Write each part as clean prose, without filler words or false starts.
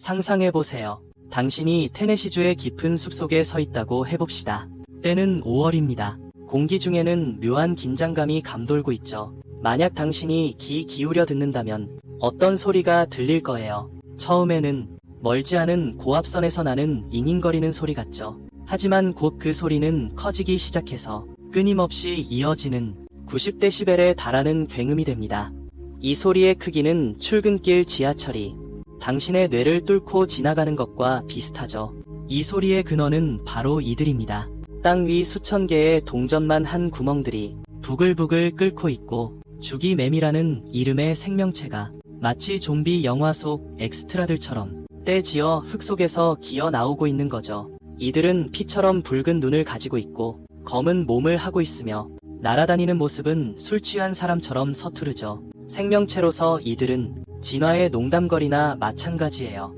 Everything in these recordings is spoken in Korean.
상상해보세요. 당신이 테네시주의 깊은 숲속에 서 있다고 해봅시다. 때는 5월입니다. 공기 중에는 묘한 긴장감이 감돌고 있죠. 만약 당신이 귀 기울여 듣는다면 어떤 소리가 들릴 거예요. 처음에는 멀지 않은 고압선에서 나는 잉잉거리는 소리 같죠. 하지만 곧 그 소리는 커지기 시작해서 끊임없이 이어지는 90데시벨에 달하는 굉음이 됩니다. 이 소리의 크기는 출근길 지하철이 당신의 뇌를 뚫고 지나가는 것과 비슷하죠. 이 소리의 근원은 바로 이들입니다. 땅 위 수천 개의 동전만 한 구멍들이 부글부글 끓고 있고 주기매미라는 이름의 생명체가 마치 좀비 영화 속 엑스트라들처럼 떼지어 흙 속에서 기어 나오고 있는 거죠. 이들은 피처럼 붉은 눈을 가지고 있고 검은 몸을 하고 있으며 날아다니는 모습은 술 취한 사람처럼 서투르죠. 생명체로서 이들은 진화의 농담거리나 마찬가지예요.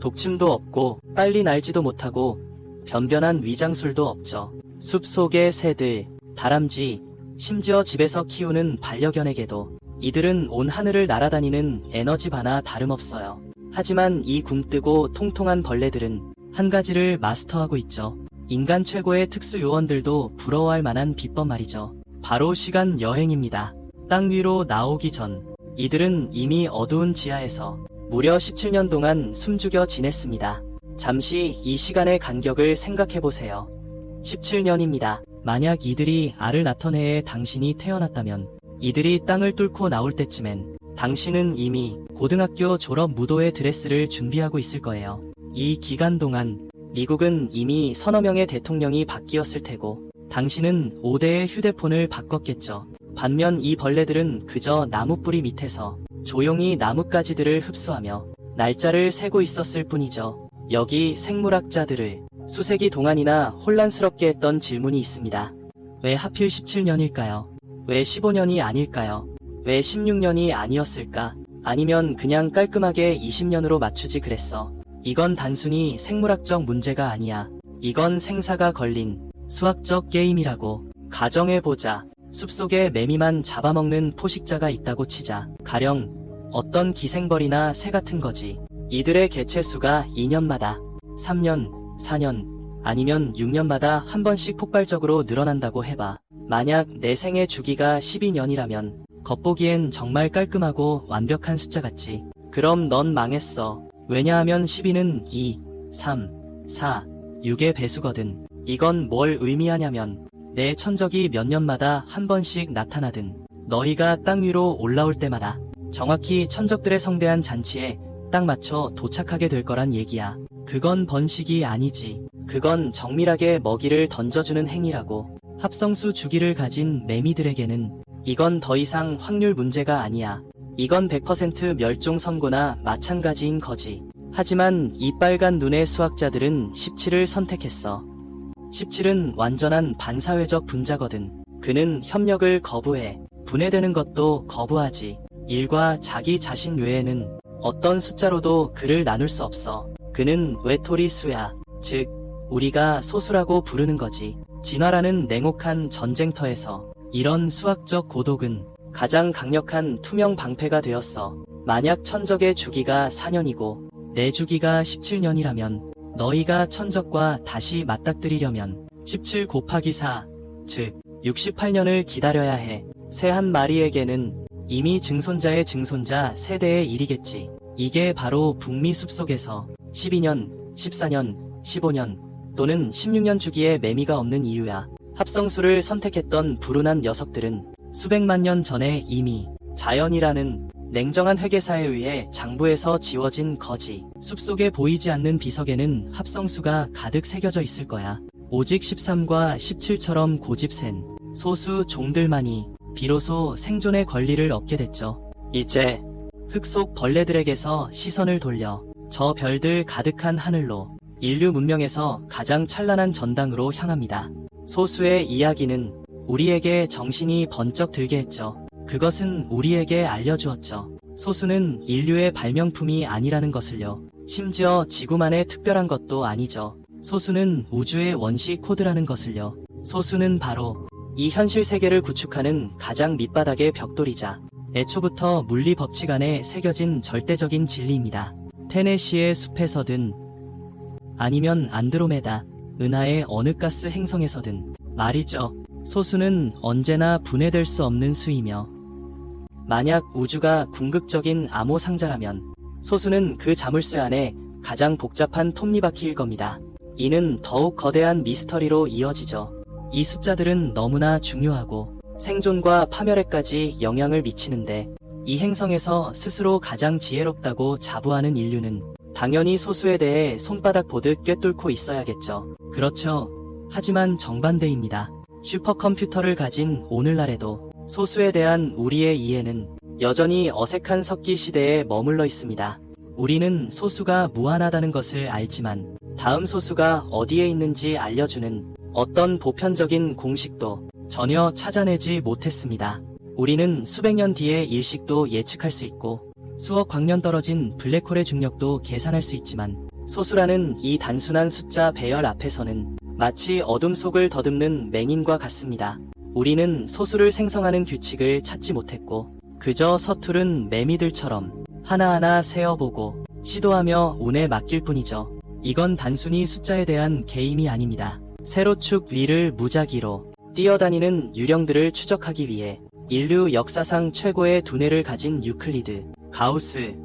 독침도 없고 빨리 날지도 못하고 변변한 위장술도 없죠. 숲속의 새들, 다람쥐, 심지어 집에서 키우는 반려견에게도 이들은 온 하늘을 날아다니는 에너지바나 다름없어요. 하지만 이 굼뜨고 통통한 벌레들은 한 가지를 마스터하고 있죠. 인간 최고의 특수 요원들도 부러워할 만한 비법 말이죠. 바로 시간 여행입니다. 땅 위로 나오기 전 이들은 이미 어두운 지하에서 무려 17년 동안 숨죽여 지냈습니다. 잠시 이 시간의 간격을 생각해보세요. 17년입니다. 만약 이들이 알을 낳던 해에 당신이 태어났다면 이들이 땅을 뚫고 나올 때쯤엔 당신은 이미 고등학교 졸업 무도회 드레스를 준비하고 있을 거예요. 이 기간 동안 미국은 이미 서너 명의 대통령이 바뀌었을 테고 당신은 5대의 휴대폰을 바꿨겠죠. 반면 이 벌레들은 그저 나무뿌리 밑에서 조용히 나뭇가지들을 흡수하며 날짜를 세고 있었을 뿐이죠. 여기 생물학자들을 수세기 동안이나 혼란스럽게 했던 질문이 있습니다. 왜 하필 17년일까요? 왜 15년이 아닐까요? 왜 16년이 아니었을까? 아니면 그냥 깔끔하게 20년으로 맞추지 그랬어. 이건 단순히 생물학적 문제가 아니야. 이건 생사가 걸린 수학적 게임이라고. 가정해보자. 숲속에 매미만 잡아먹는 포식자가 있다고 치자. 가령 어떤 기생벌이나 새 같은 거지. 이들의 개체수가 2년마다 3년, 4년, 아니면 6년마다 한 번씩 폭발적으로 늘어난다고 해봐. 만약 내 생애 주기가 12년이라면 겉보기엔 정말 깔끔하고 완벽한 숫자 같지. 그럼 넌 망했어. 왜냐하면 12는 2, 3, 4, 6의 배수거든. 이건 뭘 의미하냐면 내 천적이 몇 년마다 한 번씩 나타나든 너희가 땅 위로 올라올 때마다 정확히 천적들의 성대한 잔치에 딱 맞춰 도착하게 될 거란 얘기야. 그건 번식이 아니지. 그건 정밀하게 먹이를 던져주는 행위라고. 합성수 주기를 가진 매미들에게는 이건 더 이상 확률 문제가 아니야. 이건 100% 멸종 선고나 마찬가지인 거지. 하지만 이 빨간 눈의 수학자들은 17을 선택했어. 17은 완전한 반사회적 분자거든. 그는 협력을 거부해. 분해되는 것도 거부하지. 일과 자기 자신 외에는 어떤 숫자로도 그를 나눌 수 없어. 그는 외톨이 수야. 즉, 우리가 소수라고 부르는 거지. 진화라는 냉혹한 전쟁터에서 이런 수학적 고독은 가장 강력한 투명 방패가 되었어. 만약 천적의 주기가 4년이고 내 주기가 17년이라면 너희가 천적과 다시 맞닥뜨리려면 17 곱하기 4, 즉 68년을 기다려야 해. 새 한 마리에게는 이미 증손자의 증손자 세대의 일이겠지. 이게 바로 북미 숲속에서 12년, 14년, 15년 또는 16년 주기의 매미가 없는 이유야. 합성수를 선택했던 불운한 녀석들은 수백만 년 전에 이미 자연이라는 냉정한 회계사에 의해 장부에서 지워진 거지. 숲속에 보이지 않는 비석에는 합성수가 가득 새겨져 있을 거야. 오직 13과 17처럼 고집센 소수 종들만이 비로소 생존의 권리를 얻게 됐죠. 이제 흙 속 벌레들에게서 시선을 돌려 저 별들 가득한 하늘로 인류 문명에서 가장 찬란한 전당으로 향합니다. 소수의 이야기는 우리에게 정신이 번쩍 들게 했죠. 그것은 우리에게 알려주었죠. 소수는 인류의 발명품이 아니라는 것을요. 심지어 지구만의 특별한 것도 아니죠. 소수는 우주의 원시 코드라는 것을요. 소수는 바로 이 현실 세계를 구축하는 가장 밑바닥의 벽돌이자 애초부터 물리 법칙 안에 새겨진 절대적인 진리입니다. 테네시의 숲에서든 아니면 안드로메다, 은하의 어느 가스 행성에서든 말이죠. 소수는 언제나 분해될 수 없는 수이며 만약 우주가 궁극적인 암호 상자라면 소수는 그 자물쇠 안에 가장 복잡한 톱니바퀴일 겁니다. 이는 더욱 거대한 미스터리로 이어지죠. 이 숫자들은 너무나 중요하고 생존과 파멸에까지 영향을 미치는데 이 행성에서 스스로 가장 지혜롭다고 자부하는 인류는 당연히 소수에 대해 손바닥 보듯 꿰뚫고 있어야겠죠. 그렇죠. 하지만 정반대입니다. 슈퍼컴퓨터를 가진 오늘날에도 소수에 대한 우리의 이해는 여전히 어색한 석기 시대에 머물러 있습니다. 우리는 소수가 무한하다는 것을 알지만 다음 소수가 어디에 있는지 알려주는 어떤 보편적인 공식도 전혀 찾아내지 못했습니다. 우리는 수백 년 뒤의 일식도 예측할 수 있고 수억 광년 떨어진 블랙홀의 중력도 계산할 수 있지만 소수라는 이 단순한 숫자 배열 앞에서는 마치 어둠 속을 더듬는 맹인과 같습니다. 우리는 소수를 생성하는 규칙을 찾지 못했고 그저 서투른 매미들처럼 하나하나 세어보고 시도하며 운에 맡길 뿐이죠. 이건 단순히 숫자에 대한 게임이 아닙니다. 세로축 위를 무작위로 뛰어다니는 유령들을 추적하기 위해 인류 역사상 최고의 두뇌를 가진 유클리드, 가우스,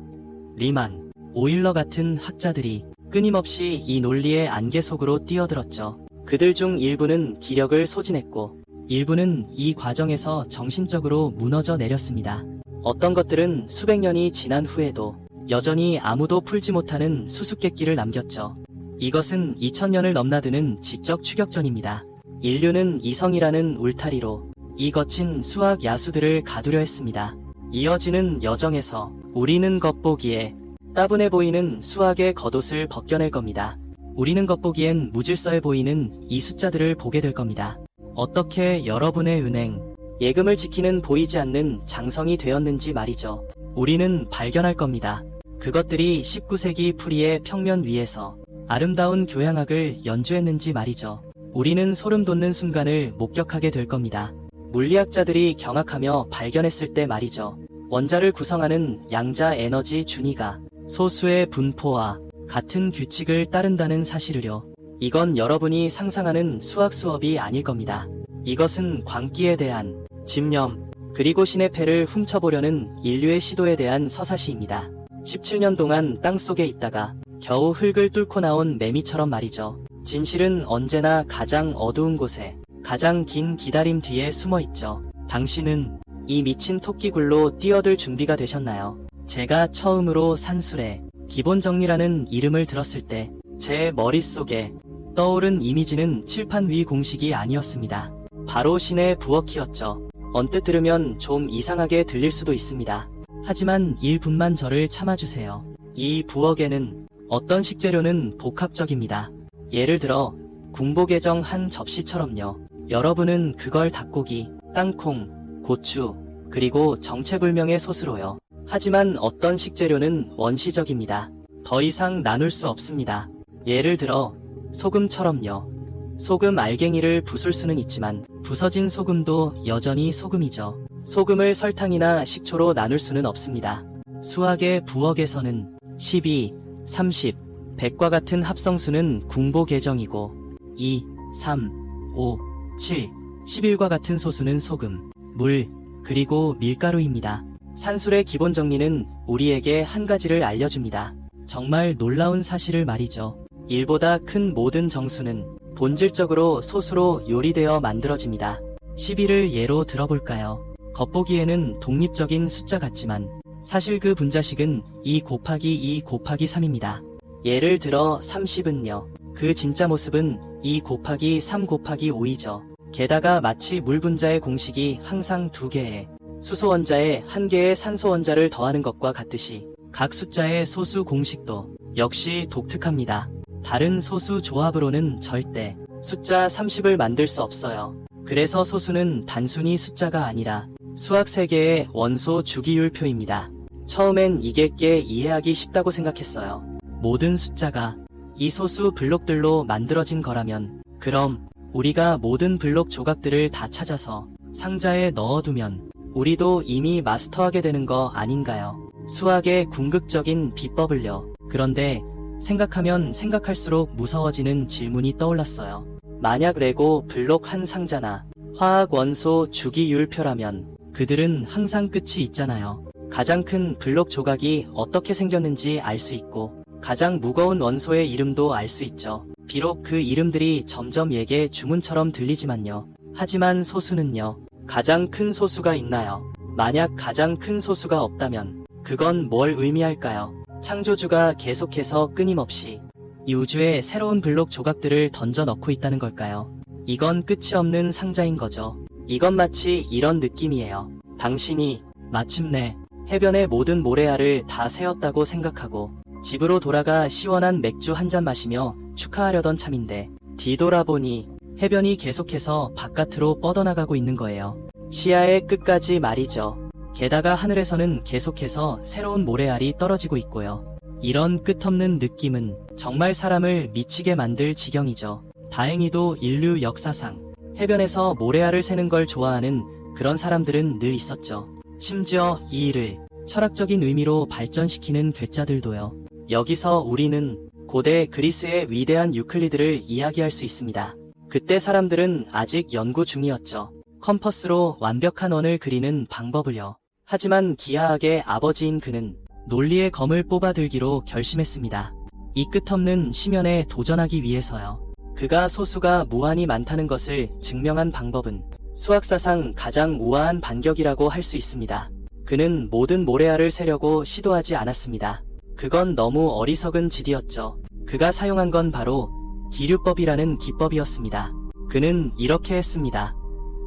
리만, 오일러 같은 학자들이 끊임없이 이 논리의 안개 속으로 뛰어들었죠. 그들 중 일부는 기력을 소진했고 일부는 이 과정에서 정신적으로 무너져 내렸습니다. 어떤 것들은 수백 년이 지난 후에도 여전히 아무도 풀지 못하는 수수께끼를 남겼죠. 이것은 2000년을 넘나드는 지적 추격전입니다. 인류는 이성이라는 울타리로 이 거친 수학 야수들을 가두려 했습니다. 이어지는 여정에서 우리는 겉보기에 따분해 보이는 수학의 겉옷을 벗겨낼 겁니다. 우리는 겉보기엔 무질서해 보이는 이 숫자들을 보게 될 겁니다. 어떻게 여러분의 은행, 예금을 지키는 보이지 않는 장성이 되었는지 말이죠. 우리는 발견할 겁니다. 그것들이 19세기 풀이의 평면 위에서 아름다운 교양악을 연주했는지 말이죠. 우리는 소름 돋는 순간을 목격하게 될 겁니다. 물리학자들이 경악하며 발견했을 때 말이죠. 원자를 구성하는 양자 에너지 준위가 소수의 분포와 같은 규칙을 따른다는 사실을요. 이건 여러분이 상상하는 수학 수업이 아닐 겁니다. 이것은 광기에 대한 집념, 그리고 신의 패를 훔쳐보려는 인류의 시도에 대한 서사시입니다. 17년 동안 땅속에 있다가 겨우 흙을 뚫고 나온 매미처럼 말이죠. 진실은 언제나 가장 어두운 곳에 가장 긴 기다림 뒤에 숨어 있죠. 당신은 이 미친 토끼굴로 뛰어들 준비가 되셨나요? 제가 처음으로 산술의 기본 정리라는 이름을 들었을 때 제 머릿속에 떠오른 이미지는 칠판 위 공식이 아니었습니다. 바로 신의 부엌이었죠. 언뜻 들으면 좀 이상하게 들릴 수도 있습니다. 하지만 1분만 저를 참아주세요. 이 부엌에는 어떤 식재료는 복합적입니다. 예를 들어 궁보개정 한 접시처럼요. 여러분은 그걸 닭고기, 땅콩, 고추, 그리고 정체불명의 소스로요. 하지만 어떤 식재료는 원시적입니다. 더 이상 나눌 수 없습니다. 예를 들어 소금처럼요. 소금 알갱이를 부술 수는 있지만 부서진 소금도 여전히 소금이죠. 소금을 설탕이나 식초로 나눌 수는 없습니다. 수학의 부엌에서는 12, 30, 100과 같은 합성수는 궁보계정이고 2, 3, 5, 7, 11과 같은 소수는 소금, 물, 그리고 밀가루입니다. 산술의 기본 정리는 우리에게 한 가지를 알려줍니다. 정말 놀라운 사실을 말이죠. 1보다 큰 모든 정수는 본질적으로 소수로 요리되어 만들어집니다. 11을 예로 들어볼까요? 겉보기에는 독립적인 숫자 같지만 사실 그 분자식은 2 곱하기 2 곱하기 3입니다. 예를 들어 30은요. 그 진짜 모습은 2 곱하기 3 곱하기 5이죠. 게다가 마치 물 분자의 공식이 항상 2개의 수소 원자에 1개의 산소 원자를 더하는 것과 같듯이 각 숫자의 소수 공식도 역시 독특합니다. 다른 소수 조합으로는 절대 숫자 30을 만들 수 없어요. 그래서 소수는 단순히 숫자가 아니라 수학 세계의 원소 주기율표입니다. 처음엔 이게 꽤 이해하기 쉽다고 생각했어요. 모든 숫자가 이 소수 블록들로 만들어진 거라면 그럼 우리가 모든 블록 조각들을 다 찾아서 상자에 넣어두면 우리도 이미 마스터하게 되는 거 아닌가요? 수학의 궁극적인 비법을요. 그런데 생각하면 생각할수록 무서워지는 질문이 떠올랐어요. 만약 레고 블록 한 상자나 화학 원소 주기율표라면 그들은 항상 끝이 있잖아요. 가장 큰 블록 조각이 어떻게 생겼는지 알 수 있고 가장 무거운 원소의 이름도 알 수 있죠. 비록 그 이름들이 점점 예계 주문처럼 들리지만요. 하지만 소수는요. 가장 큰 소수가 있나요? 만약 가장 큰 소수가 없다면 그건 뭘 의미할까요? 창조주가 계속해서 끊임없이 이 우주에 새로운 블록 조각들을 던져 넣고 있다는 걸까요? 이건 끝이 없는 상자인 거죠. 이건 마치 이런 느낌이에요. 당신이 마침내 해변의 모든 모래알을 다 세었다고 생각하고 집으로 돌아가 시원한 맥주 한 잔 마시며 축하하려던 참인데 뒤돌아보니 해변이 계속해서 바깥으로 뻗어나가고 있는 거예요. 시야의 끝까지 말이죠. 게다가 하늘에서는 계속해서 새로운 모래알이 떨어지고 있고요. 이런 끝없는 느낌은 정말 사람을 미치게 만들 지경이죠. 다행히도 인류 역사상 해변에서 모래알을 새는 걸 좋아하는 그런 사람들은 늘 있었죠. 심지어 이 일을 철학적인 의미로 발전시키는 괴짜들도요. 여기서 우리는 고대 그리스의 위대한 유클리드를 이야기할 수 있습니다. 그때 사람들은 아직 연구 중이었죠. 컴퍼스로 완벽한 원을 그리는 방법을요. 하지만 기하학의 아버지인 그는 논리의 검을 뽑아들기로 결심했습니다. 이 끝없는 심연에 도전하기 위해서요. 그가 소수가 무한히 많다는 것을 증명한 방법은 수학사상 가장 우아한 반격이라고 할 수 있습니다. 그는 모든 모래알을 세려고 시도하지 않았습니다. 그건 너무 어리석은 짓이었죠. 그가 사용한 건 바로 기류법이라는 기법이었습니다. 그는 이렇게 했습니다.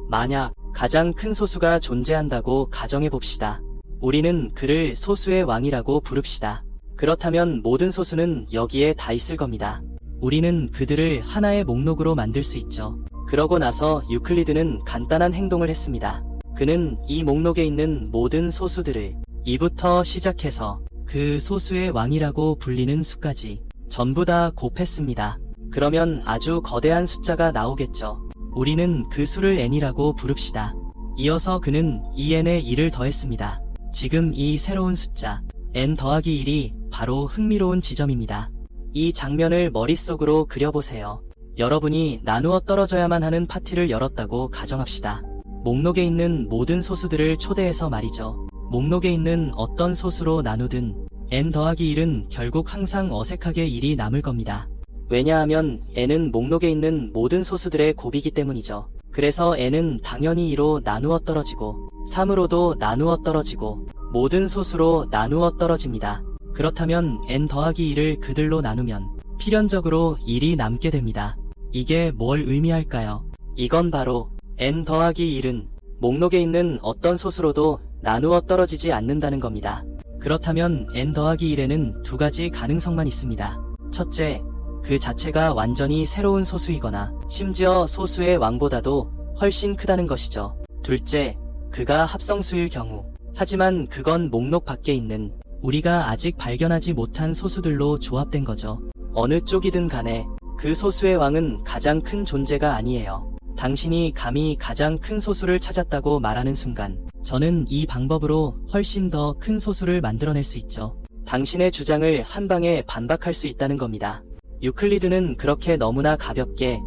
만약 가장 큰 소수가 존재한다고 가정해봅시다. 우리는 그를 소수의 왕이라고 부릅시다. 그렇다면 모든 소수는 여기에 다 있을 겁니다. 우리는 그들을 하나의 목록으로 만들 수 있죠. 그러고 나서 유클리드는 간단한 행동을 했습니다. 그는 이 목록에 있는 모든 소수들을 2부터 시작해서 그 소수의 왕이라고 불리는 수까지 전부 다 곱했습니다. 그러면 아주 거대한 숫자가 나오겠죠. 우리는 그 수를 n이라고 부릅시다. 이어서 그는 이 n에 1을 더했습니다. 지금 이 새로운 숫자 n 더하기 1이 바로 흥미로운 지점입니다. 이 장면을 머릿속으로 그려보세요. 여러분이 나누어 떨어져야만 하는 파티를 열었다고 가정합시다. 목록에 있는 모든 소수들을 초대해서 말이죠. 목록에 있는 어떤 소수로 나누든 n 더하기 1은 결국 항상 어색하게 1이 남을 겁니다. 왜냐하면 n은 목록에 있는 모든 소수들의 곱이기 때문이죠. 그래서 n은 당연히 2로 나누어 떨어지고 3으로도 나누어 떨어지고 모든 소수로 나누어 떨어집니다. 그렇다면 n 더하기 1을 그들로 나누면 필연적으로 1이 남게 됩니다. 이게 뭘 의미할까요? 이건 바로 n 더하기 1은 목록에 있는 어떤 소수로도 나누어 떨어지지 않는다는 겁니다. 그렇다면 n 더하기 1에는 두 가지 가능성만 있습니다. 첫째, 그 자체가 완전히 새로운 소수이거나 심지어 소수의 왕보다도 훨씬 크다는 것이죠. 둘째, 그가 합성수일 경우. 하지만 그건 목록 밖에 있는 우리가 아직 발견하지 못한 소수들로 조합된 거죠. 어느 쪽이든 간에 그 소수의 왕은 가장 큰 존재가 아니에요. 당신이 감히 가장 큰 소수를 찾았다고 말하는 순간 저는 이 방법으로 훨씬 더 큰 소수를 만들어낼 수 있죠. 당신의 주장을 한 방에 반박할 수 있다는 겁니다. 유클리드는 그렇게 너무나 가볍게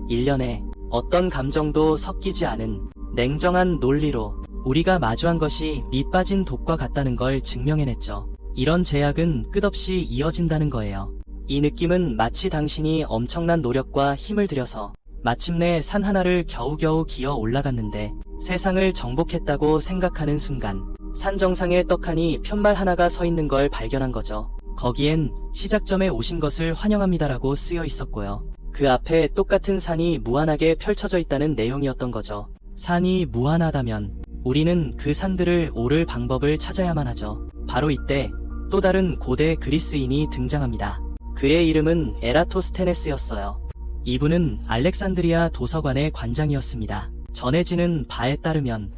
일련의 어떤 감정도 섞이지 않은 냉정한 논리로 우리가 마주한 것이 밑빠진 독과 같다는 걸 증명해냈죠. 이런 제약은 끝없이 이어진다는 거예요. 이 느낌은 마치 당신이 엄청난 노력과 힘을 들여서 마침내 산 하나를 겨우겨우 기어 올라갔는데 세상을 정복했다고 생각하는 순간 산 정상에 떡하니 편말 하나가 서 있는 걸 발견한 거죠. 거기엔 시작점에 오신 것을 환영합니다라고 쓰여 있었고요. 그 앞에 똑같은 산이 무한하게 펼쳐져 있다는 내용이었던 거죠. 산이 무한하다면 우리는 그 산들을 오를 방법을 찾아야만 하죠. 바로 이때 또 다른 고대 그리스인이 등장합니다. 그의 이름은 에라토스테네스였어요. 이분은 알렉산드리아 도서관의 관장이었습니다. 전해지는 바에 따르면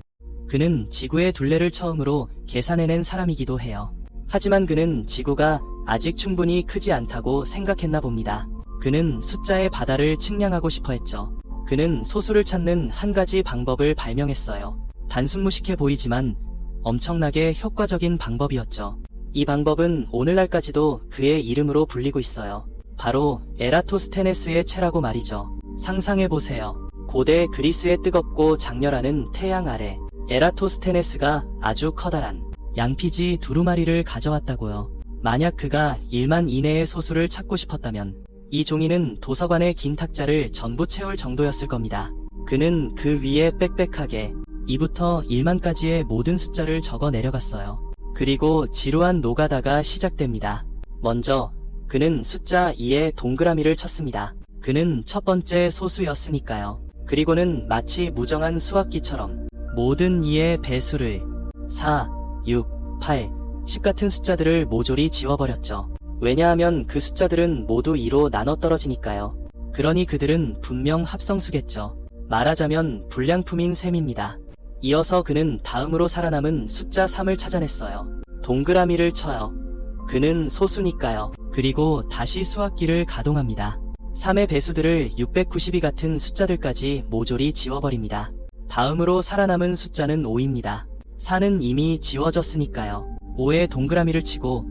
그는 지구의 둘레를 처음으로 계산해낸 사람이기도 해요. 하지만 그는 지구가 아직 충분히 크지 않다고 생각했나 봅니다. 그는 숫자의 바다를 측량하고 싶어 했죠. 그는 소수를 찾는 한 가지 방법을 발명했어요. 단순무식해 보이지만 엄청나게 효과적인 방법이었죠. 이 방법은 오늘날까지도 그의 이름으로 불리고 있어요. 바로 에라토스테네스의 채라고 말이죠. 상상해보세요. 고대 그리스의 뜨겁고 장렬하는 태양 아래 에라토스테네스가 아주 커다란 양피지 두루마리를 가져왔다고요. 만약 그가 1만 이내의 소수를 찾고 싶었다면 이 종이는 도서관의 긴 탁자를 전부 채울 정도였을 겁니다. 그는 그 위에 빽빽하게 2부터 1만까지의 모든 숫자를 적어 내려갔어요. 그리고 지루한 노가다가 시작됩니다. 먼저 그는 숫자 2에 동그라미를 쳤습니다. 그는 첫 번째 소수였으니까요. 그리고는 마치 무정한 수학기처럼 모든 2의 배수를 4, 6, 8, 10 같은 숫자들을 모조리 지워버렸죠. 왜냐하면 그 숫자들은 모두 2로 나눠 떨어지니까요. 그러니 그들은 분명 합성수겠죠. 말하자면 불량품인 셈입니다. 이어서 그는 다음으로 살아남은 숫자 3을 찾아냈어요. 동그라미를 쳐요. 그는 소수니까요. 그리고 다시 수학기를 가동합니다. 3의 배수들을 692 같은 숫자들까지 모조리 지워버립니다. 다음으로 살아남은 숫자는 5입니다. 4는 이미 지워졌으니까요. 5에 동그라미를 치고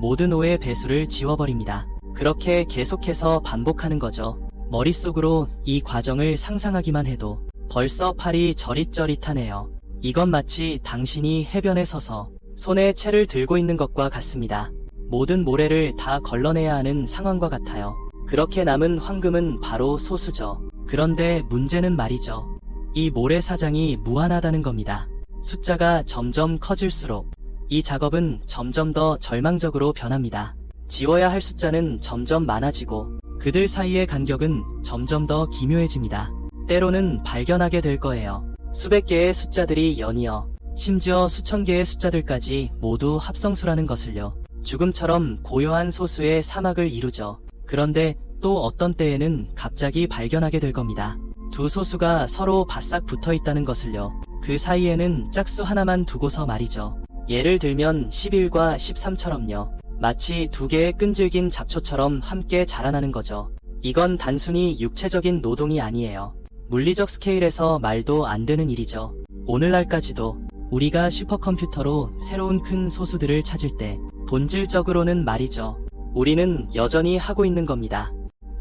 모든 5의 배수를 지워버립니다. 그렇게 계속해서 반복하는 거죠. 머릿속으로 이 과정을 상상하기만 해도 벌써 팔이 저릿저릿하네요. 이건 마치 당신이 해변에 서서 손에 채를 들고 있는 것과 같습니다. 모든 모래를 다 걸러내야 하는 상황과 같아요. 그렇게 남은 황금은 바로 소수죠. 그런데 문제는 말이죠. 이 모래사장이 무한하다는 겁니다. 숫자가 점점 커질수록 이 작업은 점점 더 절망적으로 변합니다. 지워야 할 숫자는 점점 많아지고 그들 사이의 간격은 점점 더 기묘해집니다. 때로는 발견하게 될 거예요. 수백 개의 숫자들이 연이어 심지어 수천 개의 숫자들까지 모두 합성수라는 것을요. 죽음처럼 고요한 소수의 사막을 이루죠. 그런데 또 어떤 때에는 갑자기 발견하게 될 겁니다. 두 소수가 서로 바싹 붙어 있다는 것을요. 그 사이에는 짝수 하나만 두고서 말이죠. 예를 들면 11과 13처럼요. 마치 두 개의 끈질긴 잡초처럼 함께 자라나는 거죠. 이건 단순히 육체적인 노동이 아니에요. 물리적 스케일에서 말도 안 되는 일이죠. 오늘날까지도 우리가 슈퍼컴퓨터로 새로운 큰 소수들을 찾을 때 본질적으로는 말이죠. 우리는 여전히 하고 있는 겁니다.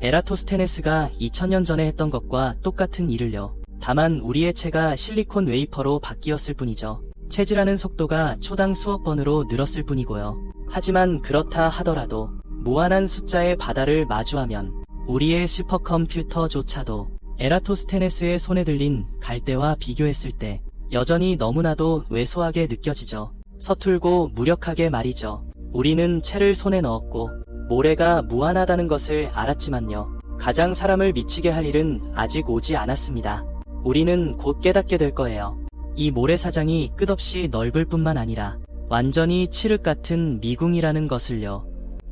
에라토스테네스가 2000년 전에 했던 것과 똑같은 일을요. 다만 우리의 체가 실리콘 웨이퍼로 바뀌었을 뿐이죠. 체질하는 속도가 초당 수억 번으로 늘었을 뿐이고요. 하지만 그렇다 하더라도 무한한 숫자의 바다를 마주하면 우리의 슈퍼컴퓨터조차도 에라토스테네스의 손에 들린 갈대와 비교했을 때 여전히 너무나도 왜소하게 느껴지죠. 서툴고 무력하게 말이죠. 우리는 채를 손에 넣었고 모래가 무한하다는 것을 알았지만요. 가장 사람을 미치게 할 일은 아직 오지 않았습니다. 우리는 곧 깨닫게 될 거예요. 이 모래사장이 끝없이 넓을 뿐만 아니라 완전히 칠흑 같은 미궁이라는 것을요.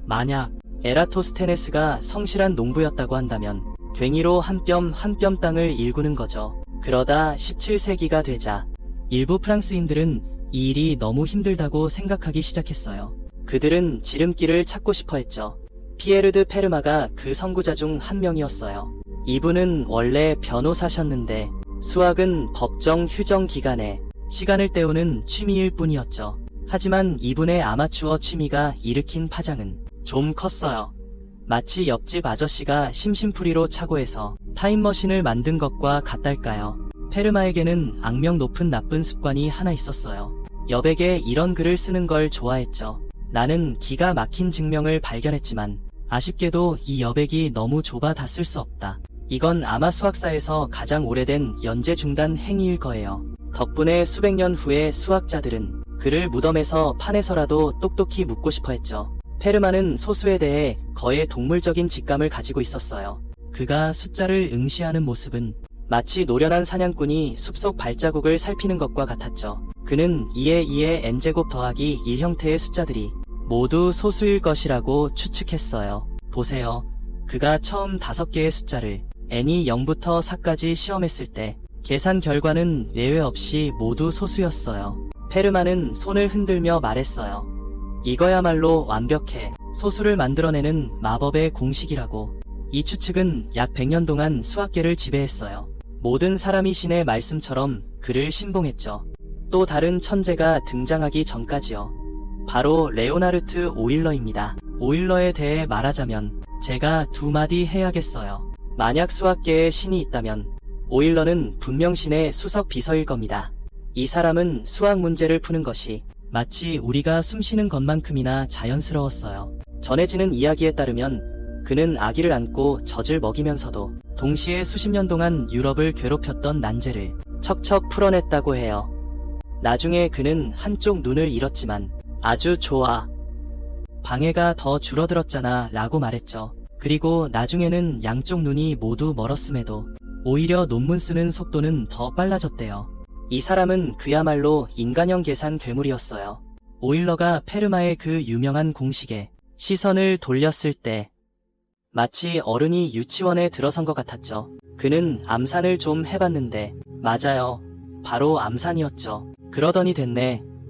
만약 에라토스테네스가 성실한 농부였다고 한다면 괭이로 한 뼘 한 뼘 땅을 일구는 거죠. 그러다 17세기가 되자 일부 프랑스인들은 이 일이 너무 힘들다고 생각하기 시작했어요. 그들은 지름길을 찾고 싶어 했죠. 피에르 드 페르마가 그 선구자 중 한 명이었어요. 이분은 원래 변호사셨는데 수학은 법정 휴정 기간에 시간을 때우는 취미일 뿐이었죠. 하지만 이분의 아마추어 취미가 일으킨 파장은 좀 컸어요. 마치 옆집 아저씨가 심심풀이로 차고해서 타임머신을 만든 것과 같달까요. 페르마에게는 악명 높은 나쁜 습관이 하나 있었어요. 여백에 이런 글을 쓰는 걸 좋아했죠. 나는 기가 막힌 증명을 발견했지만 아쉽게도 이 여백이 너무 좁아 다 쓸 수 없다. 이건 아마 수학사에서 가장 오래된 연재 중단 행위일 거예요. 덕분에 수백 년 후에 수학자들은 그를 무덤에서 판에서라도 똑똑히 묻고 싶어 했죠. 페르마는 소수에 대해 거의 동물적인 직감을 가지고 있었어요. 그가 숫자를 응시하는 모습은 마치 노련한 사냥꾼이 숲속 발자국을 살피는 것과 같았죠. 그는 2에 2의 n제곱 더하기 1 형태의 숫자들이 모두 소수일 것이라고 추측했어요. 보세요. 그가 처음 5개의 숫자를 n이 0부터 4까지 시험했을 때 계산 결과는 예외 없이 모두 소수였어요. 페르마는 손을 흔들며 말했어요. 이거야말로 완벽해. 소수를 만들어내는 마법의 공식이라고. 이 추측은 약 100년 동안 수학계를 지배했어요. 모든 사람이 신의 말씀처럼 그를 신봉했죠. 또 다른 천재가 등장하기 전까지요. 바로 레오나르트 오일러입니다. 오일러에 대해 말하자면 제가 두 마디 해야겠어요. 만약 수학계에 신이 있다면 오일러는 분명 신의 수석 비서일 겁니다. 이 사람은 수학 문제를 푸는 것이 마치 우리가 숨쉬는 것만큼이나 자연스러웠어요. 전해지는 이야기에 따르면 그는 아기를 안고 젖을 먹이면서도 동시에 수십 년 동안 유럽을 괴롭혔던 난제를 척척 풀어냈다고 해요. 나중에 그는 한쪽 눈을 잃었지만 아주 좋아. 방해가 더 줄어들었잖아 라고 말했죠. 그리고 나중에는 양쪽 눈이 모두 멀었음에도 오히려 논문 쓰는 속도는 더 빨라졌대요. 이 사람은 그야말로 인간형 계산 괴물이었어요. 오일러가 페르마의 그 유명한 공식에 시선을 돌렸을 때 마치 어른이 유치원에 들어선 것 같았죠. 그는 암산을 좀 해봤는데 맞아요. 바로 암산이었죠. 그러더니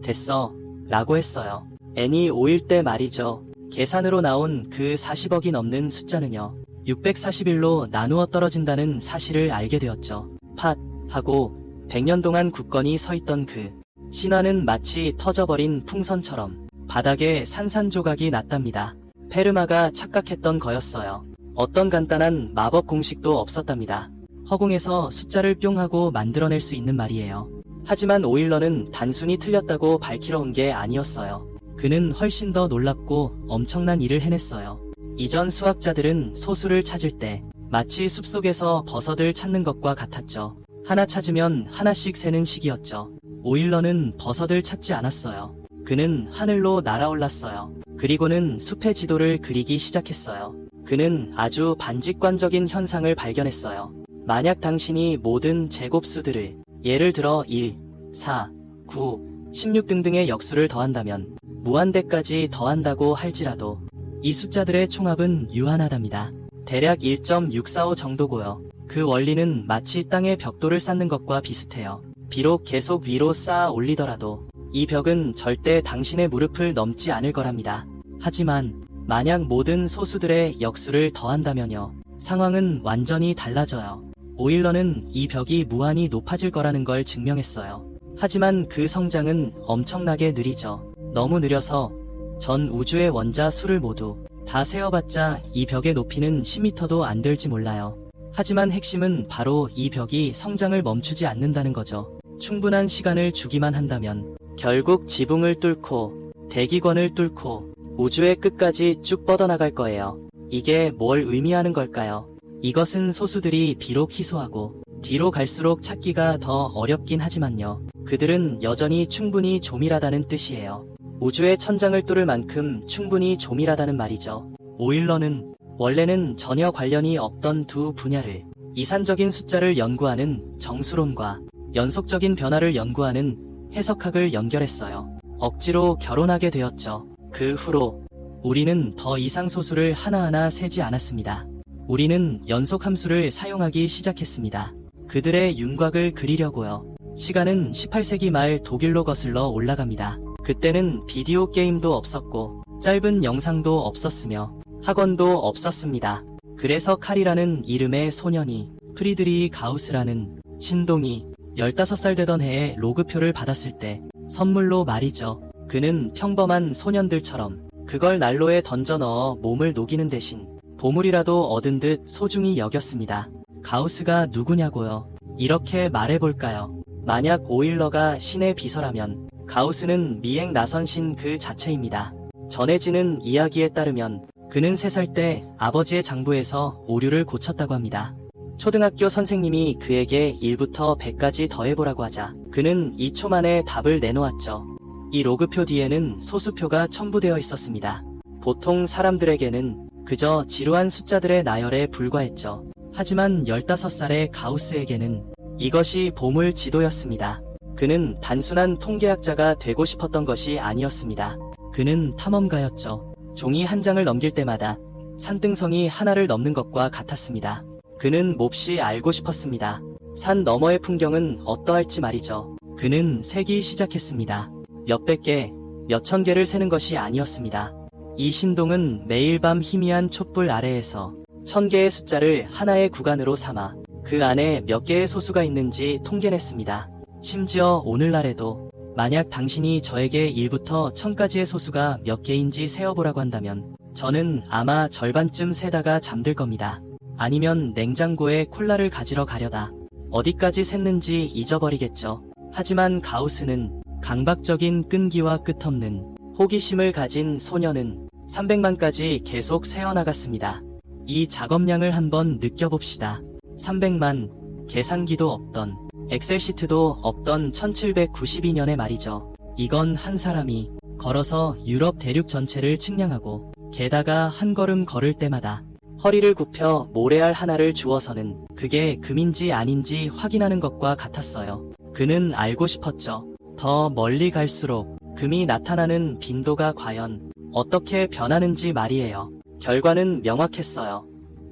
됐어 라고 했어요. n이 5일 때 말이죠. 계산으로 나온 그 40억이 넘는 숫자는요. 641로 나누어 떨어진다는 사실을 알게 되었죠. 팟 하고 100년 동안 굳건히 서있던 그 신화는 마치 터져버린 풍선처럼 바닥에 산산조각이 났답니다. 페르마가 착각했던 거였어요. 어떤 간단한 마법 공식도 없었답니다. 허공에서 숫자를 뿅 하고 만들어낼 수 있는 말이에요. 하지만 오일러는 단순히 틀렸다고 밝히러 온 게 아니었어요. 그는 훨씬 더 놀랍고 엄청난 일을 해냈어요. 이전 수학자들은 소수를 찾을 때 마치 숲속에서 버섯을 찾는 것과 같았죠. 하나 찾으면 하나씩 세는 식이었죠. 오일러는 버섯을 찾지 않았어요. 그는 하늘로 날아올랐어요. 그리고는 숲의 지도를 그리기 시작했어요. 그는 아주 반직관적인 현상을 발견했어요. 만약 당신이 모든 제곱수들을 예를 들어 1, 4, 9, 16 등등의 역수를 더한다면 무한대까지 더한다고 할지라도 이 숫자들의 총합은 유한하답니다. 대략 1.645 정도고요. 그 원리는 마치 땅에 벽돌을 쌓는 것과 비슷해요. 비록 계속 위로 쌓아 올리더라도 이 벽은 절대 당신의 무릎을 넘지 않을 거랍니다. 하지만 만약 모든 소수들의 역수를 더한다면요. 상황은 완전히 달라져요. 오일러는 이 벽이 무한히 높아질 거라는 걸 증명했어요. 하지만 그 성장은 엄청나게 느리죠. 너무 느려서 전 우주의 원자 수를 모두 다 세어봤자 이 벽의 높이는 10m도 안 될지 몰라요. 하지만 핵심은 바로 이 벽이 성장을 멈추지 않는다는 거죠. 충분한 시간을 주기만 한다면 결국 지붕을 뚫고 대기권을 뚫고 우주의 끝까지 쭉 뻗어나갈 거예요. 이게 뭘 의미하는 걸까요? 이것은 소수들이 비록 희소하고 뒤로 갈수록 찾기가 더 어렵긴 하지만요. 그들은 여전히 충분히 조밀하다는 뜻이에요. 우주의 천장을 뚫을 만큼 충분히 조밀하다는 말이죠. 오일러는 원래는 전혀 관련이 없던 두 분야를 이산적인 숫자를 연구하는 정수론과 연속적인 변화를 연구하는 해석학을 연결했어요. 억지로 결혼하게 되었죠. 그 후로 우리는 더 이상 소수를 하나하나 세지 않았습니다. 우리는 연속함수를 사용하기 시작했습니다. 그들의 윤곽을 그리려고요. 시간은 18세기 말 독일로 거슬러 올라갑니다. 그때는 비디오 게임도 없었고 짧은 영상도 없었으며 학원도 없었습니다. 그래서 칼이라는 이름의 소년이 프리드리히 가우스라는 신동이 15살 되던 해에 로그표를 받았을 때 선물로 말이죠. 그는 평범한 소년들처럼 그걸 난로에 던져 넣어 몸을 녹이는 대신 보물이라도 얻은 듯 소중히 여겼습니다. 가우스가 누구냐고요? 이렇게 말해볼까요? 만약 오일러가 신의 비서라면 가우스는 미행 나선신 그 자체입니다. 전해지는 이야기에 따르면 그는 3살 때 아버지의 장부에서 오류를 고쳤다고 합니다. 초등학교 선생님이 그에게 1부터 100까지 더해보라고 하자 그는 2초 만에 답을 내놓았죠. 이 로그표 뒤에는 소수표가 첨부되어 있었습니다. 보통 사람들에게는 그저 지루한 숫자들의 나열에 불과했죠. 하지만 15살의 가우스에게는 이것이 보물 지도였습니다. 그는 단순한 통계학자가 되고 싶었던 것이 아니었습니다. 그는 탐험가였죠. 종이 한 장을 넘길 때마다 산등성이 하나를 넘는 것과 같았습니다. 그는 몹시 알고 싶었습니다. 산 너머의 풍경은 어떠할지 말이죠. 그는 세기 시작했습니다. 몇백 개, 몇천 개를 세는 것이 아니었습니다. 이 신동은 매일 밤 희미한 촛불 아래에서 1000개의 숫자를 하나의 구간으로 삼아 그 안에 몇 개의 소수가 있는지 통계냈습니다. 심지어 오늘날에도 만약 당신이 저에게 1부터 1000까지의 소수가 몇 개인지 세어보라고 한다면 저는 아마 절반쯤 세다가 잠들 겁니다. 아니면 냉장고에 콜라를 가지러 가려다 어디까지 샜는지 잊어버리겠죠. 하지만 가우스는 강박적인 끈기와 끝없는 호기심을 가진 소녀는 300만까지 계속 세어나갔습니다. 이 작업량을 한번 느껴봅시다. 300만, 계산기도 없던, 엑셀시트도 없던 1792년의 말이죠. 이건 한 사람이 걸어서 유럽 대륙 전체를 측량하고 게다가 한 걸음 걸을 때마다 허리를 굽혀 모래알 하나를 주워서는 그게 금인지 아닌지 확인하는 것과 같았어요. 그는 알고 싶었죠. 더 멀리 갈수록 금이 나타나는 빈도가 과연 어떻게 변하는지 말이에요. 결과는 명확했어요.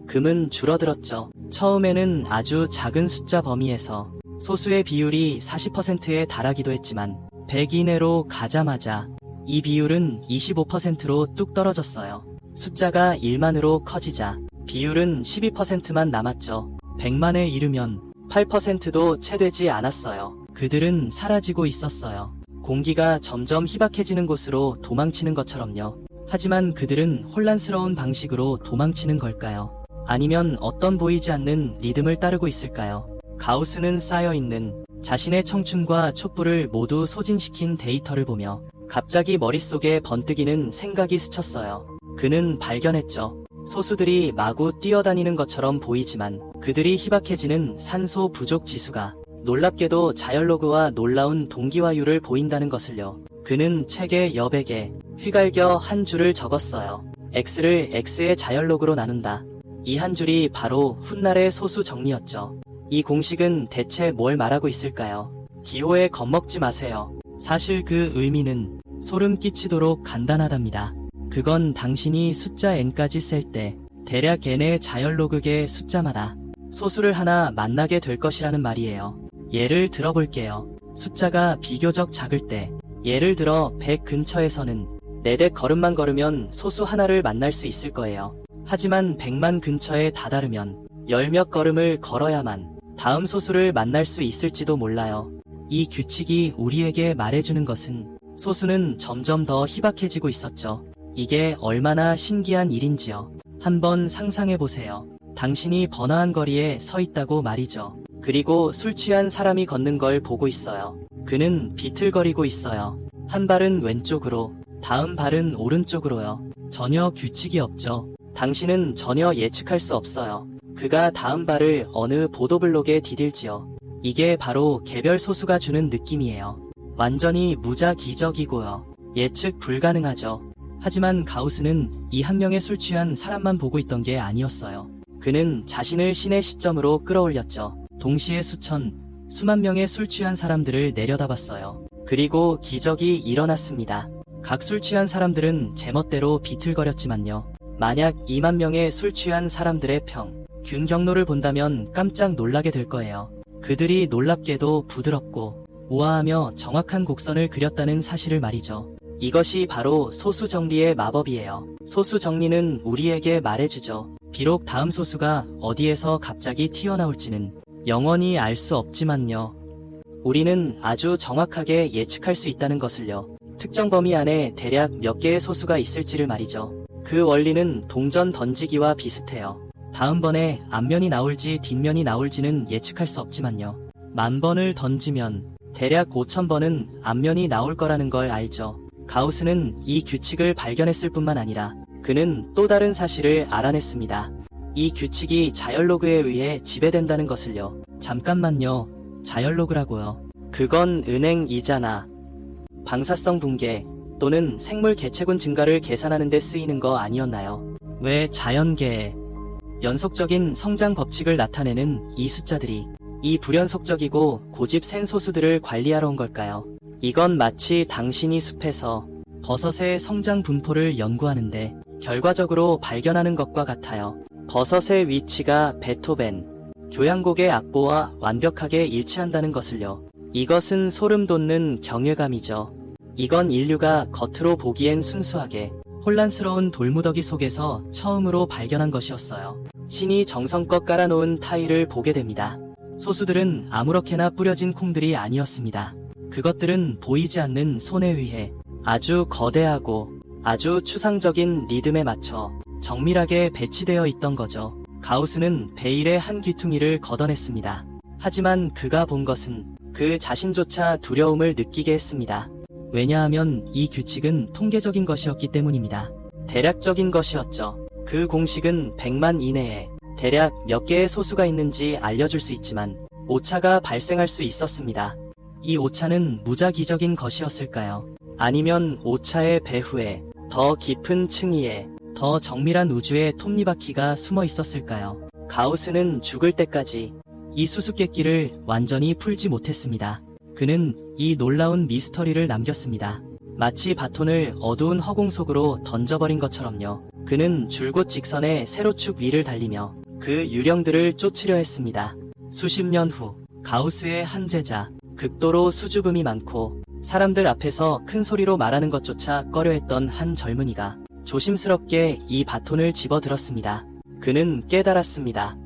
금은 줄어들었죠. 처음에는 아주 작은 숫자 범위에서 소수의 비율이 40%에 달하기도 했지만 100 이내로 가자마자 이 비율은 25%로 뚝 떨어졌어요. 숫자가 1만으로 커지자 비율은 12%만 남았죠. 100만에 이르면 8%도 채 되지 않았어요. 그들은 사라지고 있었어요. 공기가 점점 희박해지는 곳으로 도망치는 것처럼요. 하지만 그들은 혼란스러운 방식으로 도망치는 걸까요? 아니면 어떤 보이지 않는 리듬을 따르고 있을까요? 가우스는 쌓여있는 자신의 청춘과 촛불을 모두 소진시킨 데이터를 보며 갑자기 머릿속에 번뜩이는 생각이 스쳤어요. 그는 발견했죠. 소수들이 마구 뛰어다니는 것처럼 보이지만 그들이 희박해지는 산소 부족 지수가 놀랍게도 자연로그와 놀라운 동기화율을 보인다는 것을요. 그는 책에 여백에 휘갈겨 한 줄을 적었어요. X를 X의 자연로그로 나눈다. 이 한 줄이 바로 훗날의 소수 정리였죠. 이 공식은 대체 뭘 말하고 있을까요? 기호에 겁먹지 마세요. 사실 그 의미는 소름 끼치도록 간단하답니다. 그건 당신이 숫자 n까지 셀 때 대략 n의 자연로그의 숫자마다 소수를 하나 만나게 될 것이라는 말이에요. 예를 들어볼게요. 숫자가 비교적 작을 때, 예를 들어 100 근처에서는 4대 걸음만 걸으면 소수 하나를 만날 수 있을 거예요. 하지만 100만 근처에 다다르면 10몇 걸음을 걸어야만 다음 소수를 만날 수 있을지도 몰라요. 이 규칙이 우리에게 말해주는 것은 소수는 점점 더 희박해지고 있었죠. 이게 얼마나 신기한 일인지요. 한번 상상해보세요. 당신이 번화한 거리에 서 있다고 말이죠. 그리고 술 취한 사람이 걷는 걸 보고 있어요. 그는 비틀거리고 있어요. 한 발은 왼쪽으로, 다음 발은 오른쪽으로요. 전혀 규칙이 없죠. 당신은 전혀 예측할 수 없어요. 그가 다음 발을 어느 보도블록에 디딜지요. 이게 바로 개별 소수가 주는 느낌이에요. 완전히 무자기적이고요. 예측 불가능하죠. 하지만 가우스는 이 한 명의 술 취한 사람만 보고 있던 게 아니었어요. 그는 자신을 신의 시점으로 끌어올렸죠. 동시에 수만 명의 술 취한 사람들을 내려다봤어요. 그리고 기적이 일어났습니다. 각 술 취한 사람들은 제멋대로 비틀거렸지만요. 만약 2만 명의 술 취한 사람들의 균 경로를 본다면 깜짝 놀라게 될 거예요. 그들이 놀랍게도 부드럽고 우아하며 정확한 곡선을 그렸다는 사실을 말이죠. 이것이 바로 소수 정리의 마법이에요. 소수 정리는 우리에게 말해주죠. 비록 다음 소수가 어디에서 갑자기 튀어나올지는 영원히 알 수 없지만요. 우리는 아주 정확하게 예측할 수 있다는 것을요. 특정 범위 안에 대략 몇 개의 소수가 있을지를 말이죠. 그 원리는 동전 던지기와 비슷해요. 다음번에 앞면이 나올지 뒷면이 나올지는 예측할 수 없지만요. 1000번을 던지면 대략 5000번은 앞면이 나올 거라는 걸 알죠. 가우스는 이 규칙을 발견했을 뿐만 아니라 그는 또 다른 사실을 알아냈습니다. 이 규칙이 자연로그에 의해 지배된다는 것을요. 잠깐만요. 자연로그라고요. 그건 은행 이자나 방사성 붕괴 또는 생물 개체군 증가를 계산하는 데 쓰이는 거 아니었나요? 왜 자연계에 연속적인 성장 법칙을 나타내는 이 숫자들이 이 불연속적이고 고집 센 소수들을 관리하러 온 걸까요? 이건 마치 당신이 숲에서 버섯의 성장 분포를 연구하는데 결과적으로 발견하는 것과 같아요. 버섯의 위치가 베토벤 교향곡의 악보와 완벽하게 일치한다는 것을요. 이것은 소름 돋는 경외감이죠. 이건 인류가 겉으로 보기엔 순수하게 혼란스러운 돌무더기 속에서 처음으로 발견한 것이었어요. 신이 정성껏 깔아놓은 타일을 보게 됩니다. 소수들은 아무렇게나 뿌려진 콩들이 아니었습니다. 그것들은 보이지 않는 손에 의해 아주 거대하고 아주 추상적인 리듬에 맞춰 정밀하게 배치되어 있던 거죠. 가우스는 베일의 한 귀퉁이를 걷어냈습니다. 하지만 그가 본 것은 그 자신조차 두려움을 느끼게 했습니다. 왜냐하면 이 규칙은 통계적인 것이었기 때문입니다. 대략적인 것이었죠. 그 공식은 100만 이내에 대략 몇 개의 소수가 있는지 알려줄 수 있지만 오차가 발생할 수 있었습니다. 이 오차는 무작위적인 것이었을까요? 아니면 오차의 배후에 더 깊은 층위에 더 정밀한 우주의 톱니바퀴가 숨어 있었을까요? 가우스는 죽을 때까지 이 수수께끼를 완전히 풀지 못했습니다. 그는 이 놀라운 미스터리를 남겼습니다. 마치 바톤을 어두운 허공 속으로 던져버린 것처럼요. 그는 줄곧 직선의 세로축 위를 달리며 그 유령들을 쫓으려 했습니다. 수십 년 후 가우스의 한 제자, 극도로 수줍음이 많고 사람들 앞에서 큰 소리로 말하는 것조차 꺼려했던 한 젊은이가 조심스럽게 이 바톤을 집어들었습니다. 그는 깨달았습니다.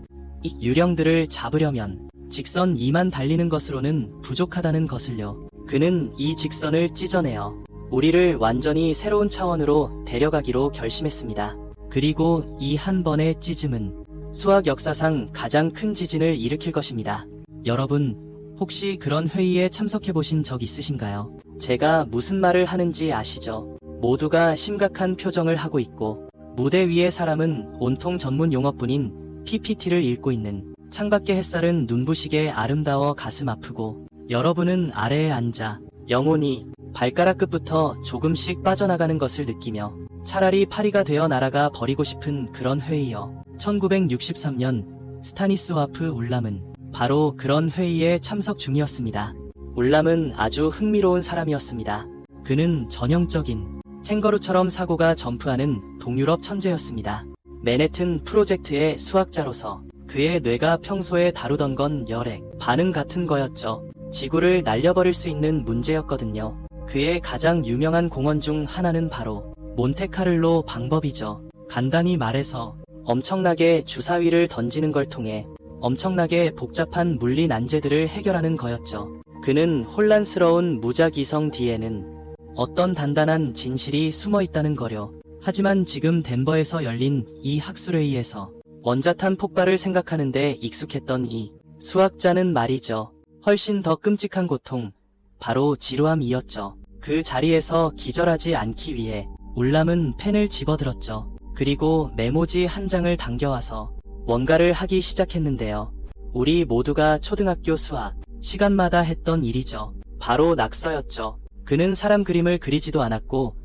이 유령들을 잡으려면 직선 2만 달리는 것으로는 부족하다는 것을요. 그는 이 직선을 찢어내어 우리를 완전히 새로운 차원으로 데려가기로 결심했습니다. 그리고 이 한 번의 찢음은 수학 역사상 가장 큰 지진을 일으킬 것입니다. 여러분, 혹시 그런 회의에 참석해 보신 적 있으신가요? 제가 무슨 말을 하는지 아시죠? 모두가 심각한 표정을 하고 있고 무대 위의 사람은 온통 전문 용어뿐인 PPT를 읽고 있는 창밖의 햇살은 눈부시게 아름다워 가슴 아프고 여러분은 아래에 앉아 영혼이 발가락 끝부터 조금씩 빠져나가는 것을 느끼며 차라리 파리가 되어 날아가 버리고 싶은 그런 회의여. 1963년 스타니스와프 울람은 바로 그런 회의에 참석 중이었습니다. 울람은 아주 흥미로운 사람이었습니다. 그는 전형적인 캥거루처럼 사고가 점프하는 동유럽 천재였습니다. 맨해튼 프로젝트의 수학자로서 그의 뇌가 평소에 다루던 건 열액, 반응 같은 거였죠. 지구를 날려버릴 수 있는 문제였거든요. 그의 가장 유명한 공헌 중 하나는 바로 몬테카를로 방법이죠. 간단히 말해서 엄청나게 주사위를 던지는 걸 통해 엄청나게 복잡한 물리 난제들을 해결하는 거였죠. 그는 혼란스러운 무작위성 뒤에는 어떤 단단한 진실이 숨어 있다는 거려. 하지만 지금 덴버에서 열린 이 학술회의에서 원자탄 폭발을 생각하는데 익숙했던 이 수학자는 말이죠. 훨씬 더 끔찍한 고통, 바로 지루함이었죠. 그 자리에서 기절하지 않기 위해 울람은 펜을 집어들었죠. 그리고 메모지 한 장을 당겨와서 뭔가를 하기 시작했는데요. 우리 모두가 초등학교 수학 시간마다 했던 일이죠. 바로 낙서였죠. 그는 사람 그림을 그리지도 않았고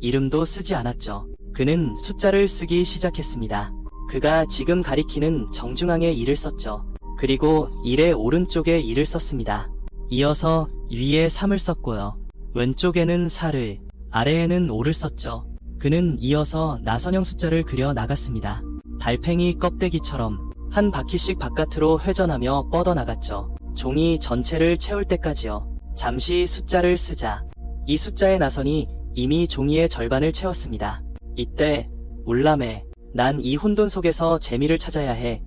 이름도 쓰지 않았죠. 그는 숫자를 쓰기 시작했습니다. 그가 지금 가리키는 정중앙에 1을 썼죠. 그리고 1의 오른쪽에 1을 썼습니다. 이어서 위에 3을 썼고요. 왼쪽에는 4를, 아래에는 5를 썼죠. 그는 이어서 나선형 숫자를 그려 나갔습니다. 달팽이 껍데기처럼 한 바퀴씩 바깥으로 회전하며 뻗어나갔죠. 종이 전체를 채울 때까지요. 잠시 숫자를 쓰자 이 숫자의 나선이 이미 종이의 절반을 채웠습니다. 이때 울람에 난 이 혼돈 속에서 재미를 찾아야 해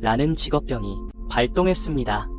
라는 직업병이 발동했습니다.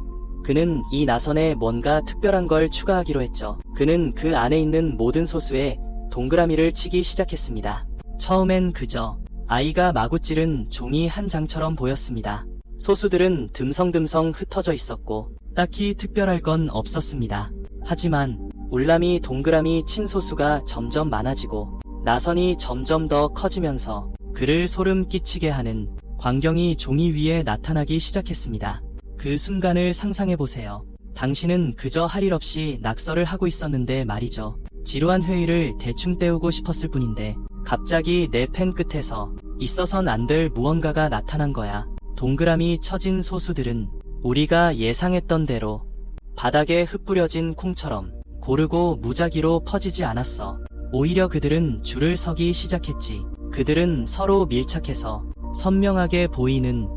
그는 이 나선에 뭔가 특별한 걸 추가하기로 했죠. 그는 그 안에 있는 모든 소수에 동그라미를 치기 시작했습니다. 처음엔 그저 아이가 마구 찌른 종이 한 장처럼 보였습니다. 소수들은 듬성듬성 흩어져 있었고 딱히 특별할 건 없었습니다. 하지만 울람이 동그라미 친 소수가 점점 많아지고 나선이 점점 더 커지면서 그를 소름 끼치게 하는 광경이 종이 위에 나타나기 시작했습니다. 그 순간을 상상해보세요. 당신은 그저 할 일 없이 낙서를 하고 있었는데 말이죠. 지루한 회의를 대충 때우고 싶었을 뿐인데 갑자기 내 펜 끝에서 있어선 안 될 무언가가 나타난 거야. 동그라미 쳐진 소수들은 우리가 예상했던 대로 바닥에 흩뿌려진 콩처럼 고르고 무작위로 퍼지지 않았어. 오히려 그들은 줄을 서기 시작했지. 그들은 서로 밀착해서 선명하게 보이는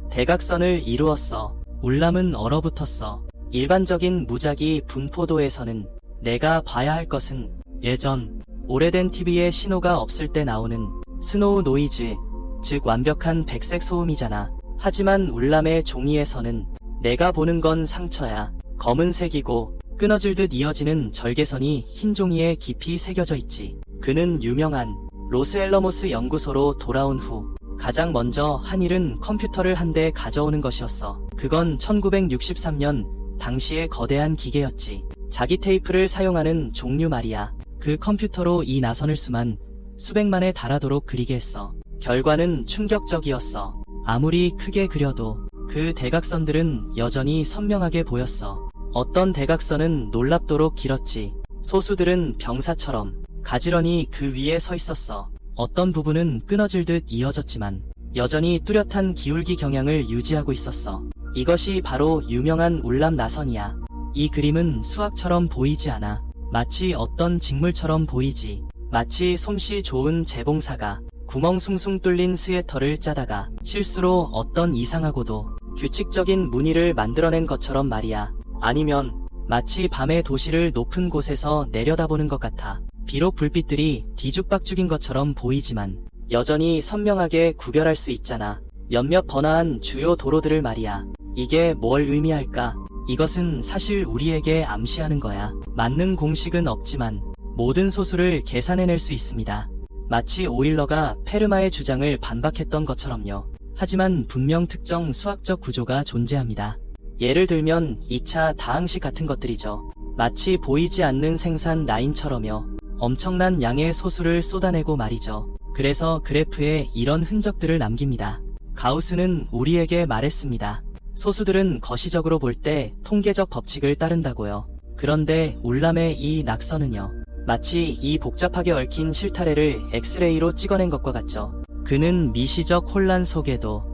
대각선을 이루었어. 울람은 얼어붙었어. 일반적인 무작위 분포도에서는 내가 봐야 할 것은 예전 오래된 TV에 신호가 없을 때 나오는 스노우 노이즈, 즉 완벽한 백색 소음이잖아. 하지만 울람의 종이에서는 내가 보는 건 상처야. 검은색이고 끊어질 듯 이어지는 절개선이 흰 종이에 깊이 새겨져 있지. 그는 유명한 로스앨러모스 연구소로 돌아온 후 가장 먼저 한 일은 컴퓨터를 한 대 가져오는 것이었어. 그건 1963년 당시의 거대한 기계였지. 자기 테이프를 사용하는 종류 말이야. 그 컴퓨터로 이 나선을 수만 수백만에 달하도록 그리게 했어. 결과는 충격적이었어. 아무리 크게 그려도 그 대각선들은 여전히 선명하게 보였어. 어떤 대각선은 놀랍도록 길었지. 소수들은 병사처럼 가지런히 그 위에 서 있었어. 어떤 부분은 끊어질 듯 이어졌지만 여전히 뚜렷한 기울기 경향을 유지하고 있었어. 이것이 바로 유명한 울람 나선이야. 이 그림은 수학처럼 보이지 않아. 마치 어떤 직물처럼 보이지. 마치 솜씨 좋은 재봉사가 구멍 숭숭 뚫린 스웨터를 짜다가 실수로 어떤 이상하고도 규칙적인 무늬를 만들어낸 것처럼 말이야. 아니면 마치 밤의 도시를 높은 곳에서 내려다보는 것 같아. 비록 불빛들이 뒤죽박죽인 것처럼 보이지만 여전히 선명하게 구별할 수 있잖아. 몇몇 번화한 주요 도로들을 말이야. 이게 뭘 의미할까? 이것은 사실 우리에게 암시하는 거야. 맞는 공식은 없지만 모든 소수를 계산해낼 수 있습니다. 마치 오일러가 페르마의 주장을 반박했던 것처럼요. 하지만 분명 특정 수학적 구조가 존재합니다. 예를 들면 2차 다항식 같은 것들이죠. 마치 보이지 않는 생산 라인처럼요. 엄청난 양의 소수를 쏟아내고 말이죠. 그래서 그래프에 이런 흔적들을 남깁니다. 가우스는 우리에게 말했습니다. 소수들은 거시적으로 볼 때 통계적 법칙을 따른다고요. 그런데 울람의 이 낙선은요. 마치 이 복잡하게 얽힌 실타래를 엑스레이로 찍어낸 것과 같죠. 그는 미시적 혼란 속에도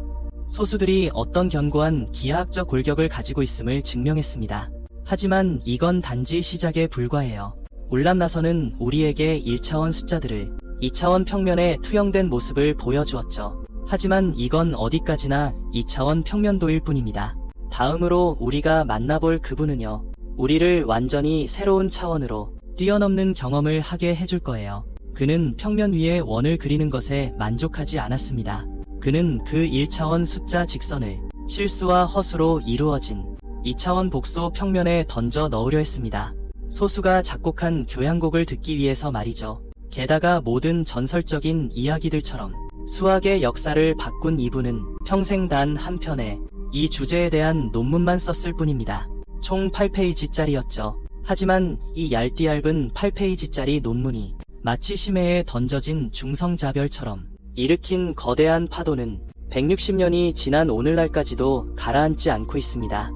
소수들이 어떤 견고한 기하학적 골격을 가지고 있음을 증명했습니다. 하지만 이건 단지 시작에 불과해요. 울람 나선은 우리에게 1차원 숫자들을 2차원 평면에 투영된 모습을 보여주었죠. 하지만 이건 어디까지나 2차원 평면도일 뿐입니다. 다음으로 우리가 만나볼 그분은요. 우리를 완전히 새로운 차원으로 뛰어넘는 경험을 하게 해줄 거예요. 그는 평면 위에 원을 그리는 것에 만족하지 않았습니다. 그는 그 1차원 숫자 직선을 실수와 허수로 이루어진 2차원 복소 평면에 던져 넣으려 했습니다. 소수가 작곡한 교향곡을 듣기 위해서 말이죠. 게다가 모든 전설적인 이야기들처럼 수학의 역사를 바꾼 이분은 평생 단 한 편의 이 주제에 대한 논문만 썼을 뿐입니다. 총 8페이지짜리였죠. 하지만 이 얇디얇은 8페이지짜리 논문이 마치 심해에 던져진 중성자별처럼 일으킨 거대한 파도는 160년이 지난 오늘날까지도 가라앉지 않고 있습니다.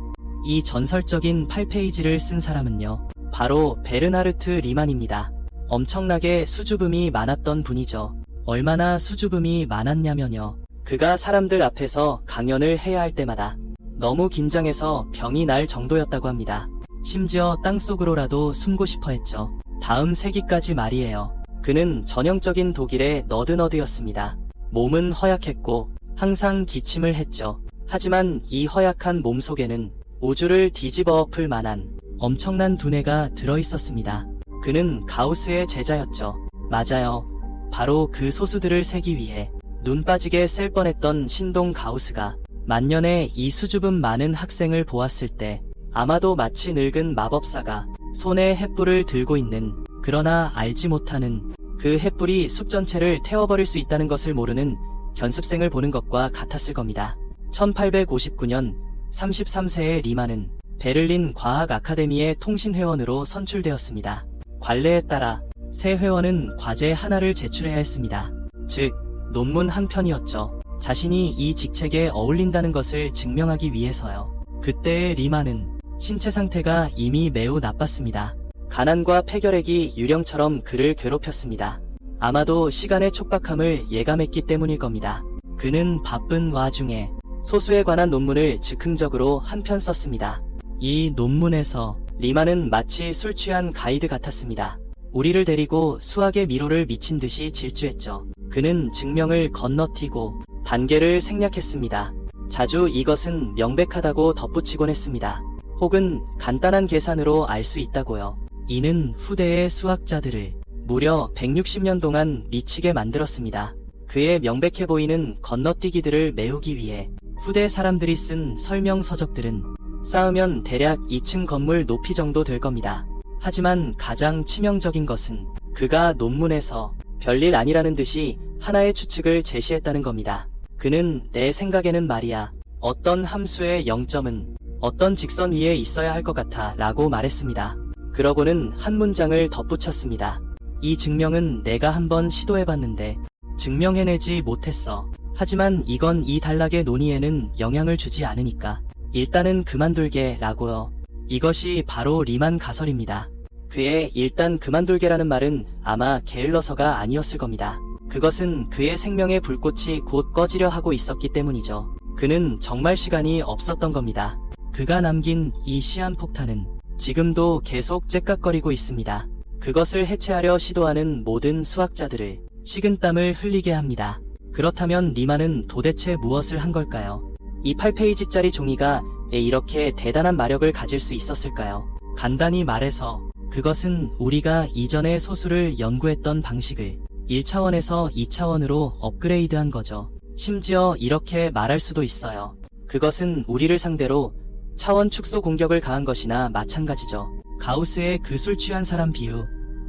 이 전설적인 8페이지를 쓴 사람은요. 바로 베르나르트 리만입니다. 엄청나게 수줍음이 많았던 분이죠. 얼마나 수줍음이 많았냐면요. 그가 사람들 앞에서 강연을 해야 할 때마다 너무 긴장해서 병이 날 정도였다고 합니다. 심지어 땅속으로라도 숨고 싶어 했죠. 다음 세기까지 말이에요. 그는 전형적인 독일의 너드너드였습니다. 몸은 허약했고 항상 기침을 했죠. 하지만 이 허약한 몸 속에는 우주를 뒤집어 엎을 만한 엄청난 두뇌가 들어있었습니다. 그는 가우스의 제자였죠. 맞아요. 바로 그 소수들을 세기 위해 눈 빠지게 셀 뻔했던 신동 가우스가 만년에 이 수줍음 많은 학생을 보았을 때 아마도 마치 늙은 마법사가 손에 횃불을 들고 있는, 그러나 알지 못하는 그 횃불이 숲 전체를 태워버릴 수 있다는 것을 모르는 견습생을 보는 것과 같았을 겁니다. 1859년 33세의 리만은 베를린 과학 아카데미의 통신회원으로 선출되었습니다. 관례에 따라 새 회원은 과제 하나를 제출해야 했습니다. 즉, 논문 한 편이었죠. 자신이 이 직책에 어울린다는 것을 증명하기 위해서요. 그때의 리만은 신체 상태가 이미 매우 나빴습니다. 가난과 폐결핵이 유령처럼 그를 괴롭혔습니다. 아마도 시간의 촉박함을 예감했기 때문일 겁니다. 그는 바쁜 와중에 소수에 관한 논문을 즉흥적으로 한 편 썼습니다. 이 논문에서 리만은 마치 술 취한 가이드 같았습니다. 우리를 데리고 수학의 미로를 미친 듯이 질주했죠. 그는 증명을 건너뛰고 단계를 생략했습니다. 자주 이것은 명백하다고 덧붙이곤 했습니다. 혹은 간단한 계산으로 알 수 있다고요. 이는 후대의 수학자들을 무려 160년 동안 미치게 만들었습니다. 그의 명백해 보이는 건너뛰기들을 메우기 위해 후대 사람들이 쓴 설명 서적들은 쌓으면 대략 2층 건물 높이 정도 될 겁니다. 하지만 가장 치명적인 것은 그가 논문에서 별일 아니라는 듯이 하나의 추측을 제시했다는 겁니다. 그는 내 생각에는 말이야, 어떤 함수의 0점은 어떤 직선 위에 있어야 할 것 같아 라고 말했습니다. 그러고는 한 문장을 덧붙였습니다. 이 증명은 내가 한번 시도해봤는데 증명해내지 못했어. 하지만 이건 이 단락의 논의에는 영향을 주지 않으니까 일단은 그만둘게 라고요. 이것이 바로 리만 가설입니다. 그의 일단 그만둘게라는 말은 아마 게을러서가 아니었을 겁니다. 그것은 그의 생명의 불꽃이 곧 꺼지려 하고 있었기 때문이죠. 그는 정말 시간이 없었던 겁니다. 그가 남긴 이 시한폭탄은 지금도 계속 째깍거리고 있습니다. 그것을 해체하려 시도하는 모든 수학자들을 식은땀을 흘리게 합니다. 그렇다면 리만은 도대체 무엇을 한 걸까요? 이 8페이지짜리 종이가 이렇게 대단한 마력을 가질 수 있었을까요? 간단히 말해서 그것은 우리가 이전에 소수를 연구했던 방식을 1차원에서 2차원으로 업그레이드한 거죠. 심지어 이렇게 말할 수도 있어요. 그것은 우리를 상대로 차원 축소 공격을 가한 것이나 마찬가지죠. 가우스의 그 술 취한 사람 비유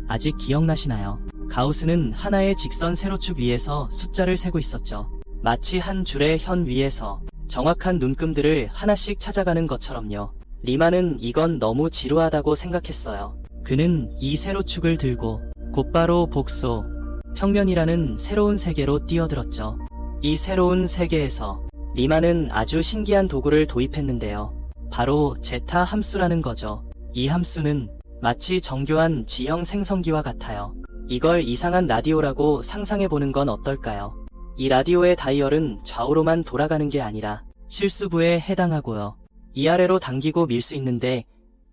아직 기억나시나요? 가우스는 하나의 직선 세로축 위에서 숫자를 세고 있었죠. 마치 한 줄의 현 위에서 정확한 눈금들을 하나씩 찾아가는 것처럼요. 리만은 이건 너무 지루하다고 생각했어요. 그는 이 세로축을 들고 곧바로 복소, 평면이라는 새로운 세계로 뛰어들었죠. 이 새로운 세계에서 리만은 아주 신기한 도구를 도입했는데요. 바로 제타 함수라는 거죠. 이 함수는 마치 정교한 지형 생성기와 같아요. 이걸 이상한 라디오라고 상상해보는 건 어떨까요? 이 라디오의 다이얼은 좌우로만 돌아가는 게 아니라 실수부에 해당하고요. 이 아래로 당기고 밀 수 있는데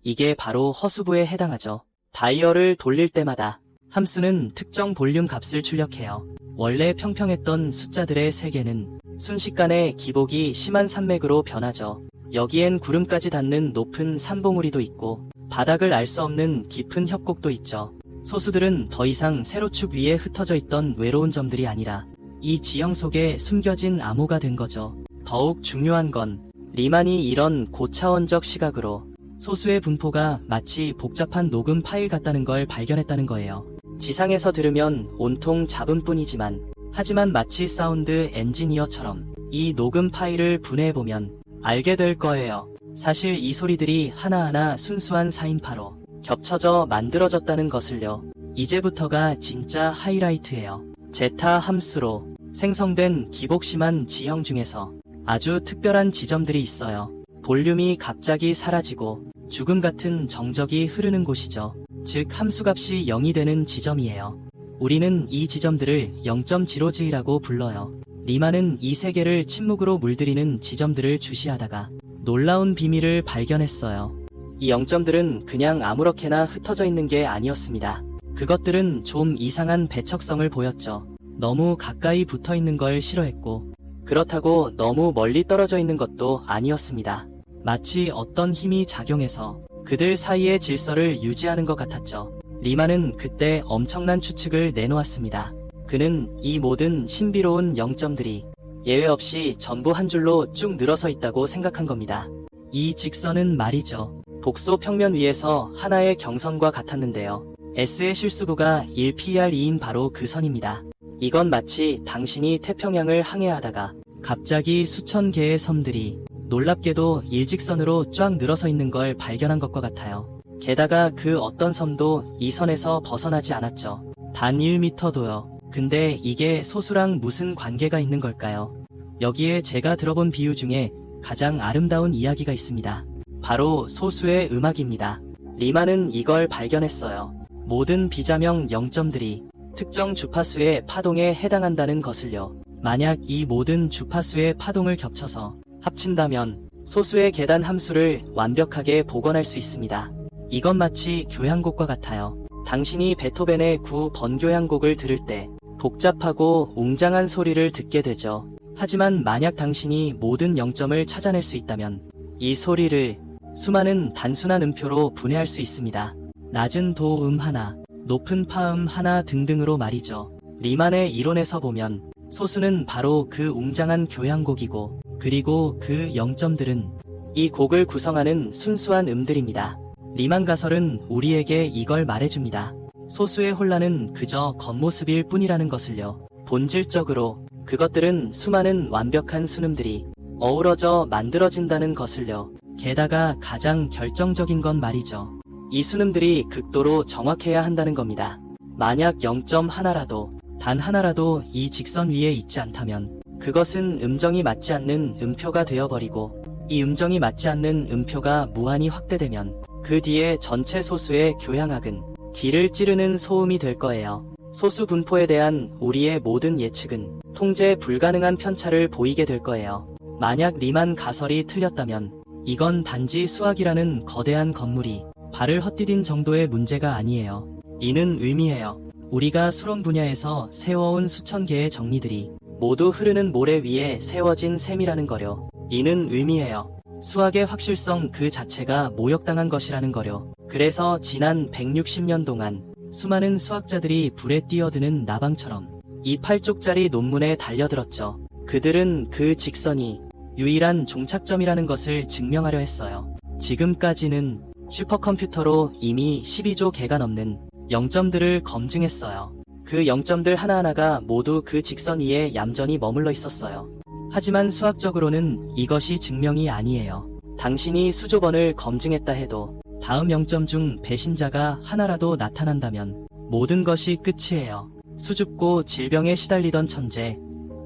이게 바로 허수부에 해당하죠. 다이얼을 돌릴 때마다 함수는 특정 볼륨 값을 출력해요. 원래 평평했던 숫자들의 세계는 순식간에 기복이 심한 산맥으로 변하죠. 여기엔 구름까지 닿는 높은 산봉우리도 있고 바닥을 알 수 없는 깊은 협곡도 있죠. 소수들은 더 이상 세로축 위에 흩어져 있던 외로운 점들이 아니라 이 지형 속에 숨겨진 암호가 된 거죠. 더욱 중요한 건 리만이 이런 고차원적 시각으로 소수의 분포가 마치 복잡한 녹음 파일 같다는 걸 발견했다는 거예요. 지상에서 들으면 온통 잡음뿐이지만 하지만 마치 사운드 엔지니어처럼 이 녹음 파일을 분해해보면 알게 될 거예요. 사실 이 소리들이 하나하나 순수한 사인파로 겹쳐져 만들어졌다는 것을요. 이제부터가 진짜 하이라이트예요. 제타 함수로 생성된 기복심한 지형 중에서 아주 특별한 지점들이 있어요. 볼륨이 갑자기 사라지고 죽음 같은 정적이 흐르는 곳이죠. 즉 함수값이 0이 되는 지점이에요. 우리는 이 지점들을 0.0g라고 불러요. 리만은 이 세계를 침묵으로 물들이는 지점들을 주시하다가 놀라운 비밀을 발견했어요. 이 0점들은 그냥 아무렇게나 흩어져 있는 게 아니었습니다. 그것들은 좀 이상한 배척성을 보였죠. 너무 가까이 붙어 있는 걸 싫어했고 그렇다고 너무 멀리 떨어져 있는 것도 아니었습니다. 마치 어떤 힘이 작용해서 그들 사이의 질서를 유지하는 것 같았죠. 리만은 그때 엄청난 추측을 내놓았습니다. 그는 이 모든 신비로운 0점들이 예외 없이 전부 한 줄로 쭉 늘어서 있다고 생각한 겁니다. 이 직선은 말이죠. 복소 평면 위에서 하나의 경선과 같았는데요. S의 실수부가 1PRE인 바로 그 선입니다. 이건 마치 당신이 태평양을 항해하다가 갑자기 수천 개의 섬들이 놀랍게도 일직선으로 쫙 늘어서 있는 걸 발견한 것과 같아요. 게다가 그 어떤 섬도 이 선에서 벗어나지 않았죠. 단 1m도요. 근데 이게 소수랑 무슨 관계가 있는 걸까요? 여기에 제가 들어본 비유 중에 가장 아름다운 이야기가 있습니다. 바로 소수의 음악입니다. 리만은 이걸 발견했어요. 모든 비자명 0점들이 특정 주파수의 파동에 해당한다는 것을요. 만약 이 모든 주파수의 파동을 겹쳐서 합친다면 소수의 계단 함수를 완벽하게 복원할 수 있습니다. 이건 마치 교향곡과 같아요. 당신이 베토벤의 9번교향곡을 들을 때 복잡하고 웅장한 소리를 듣게 되죠. 하지만 만약 당신이 모든 0점을 찾아낼 수 있다면 이 소리를 수많은 단순한 음표로 분해할 수 있습니다. 낮은 도음 하나, 높은 파음 하나 등등으로 말이죠. 리만의 이론에서 보면 소수는 바로 그 웅장한 교향곡이고 그리고 그 0점들은 이 곡을 구성하는 순수한 음들입니다. 리만 가설은 우리에게 이걸 말해줍니다. 소수의 혼란은 그저 겉모습일 뿐이라는 것을요. 본질적으로 그것들은 수많은 완벽한 순음들이 어우러져 만들어진다는 것을요. 게다가 가장 결정적인 건 말이죠. 이 순음들이 극도로 정확해야 한다는 겁니다. 만약 0.1라도 단 하나라도 이 직선 위에 있지 않다면 그것은 음정이 맞지 않는 음표가 되어버리고, 이 음정이 맞지 않는 음표가 무한히 확대되면 그 뒤에 전체 소수의 교향악은 귀를 찌르는 소음이 될 거예요. 소수 분포에 대한 우리의 모든 예측은 통제 불가능한 편차를 보이게 될 거예요. 만약 리만 가설이 틀렸다면 이건 단지 수학이라는 거대한 건물이 발을 헛디딘 정도의 문제가 아니에요. 이는 의미해요. 우리가 수론 분야에서 세워온 수천 개의 정리들이 모두 흐르는 모래 위에 세워진 셈이라는 거려. 이는 의미해요. 수학의 확실성 그 자체가 모욕당한 것이라는 거려. 그래서 지난 160년 동안 수많은 수학자들이 불에 뛰어드는 나방처럼 이 8쪽짜리 논문에 달려들었죠. 그들은 그 직선이 유일한 종착점이라는 것을 증명하려 했어요. 지금까지는 슈퍼컴퓨터로 이미 12조 개가 넘는 0점들을 검증했어요. 그 0점들 하나하나가 모두 그 직선 위에 얌전히 머물러 있었어요. 하지만 수학적으로는 이것이 증명이 아니에요. 당신이 수조번을 검증했다 해도 다음 0점 중 배신자가 하나라도 나타난다면 모든 것이 끝이에요. 수줍고 질병에 시달리던 천재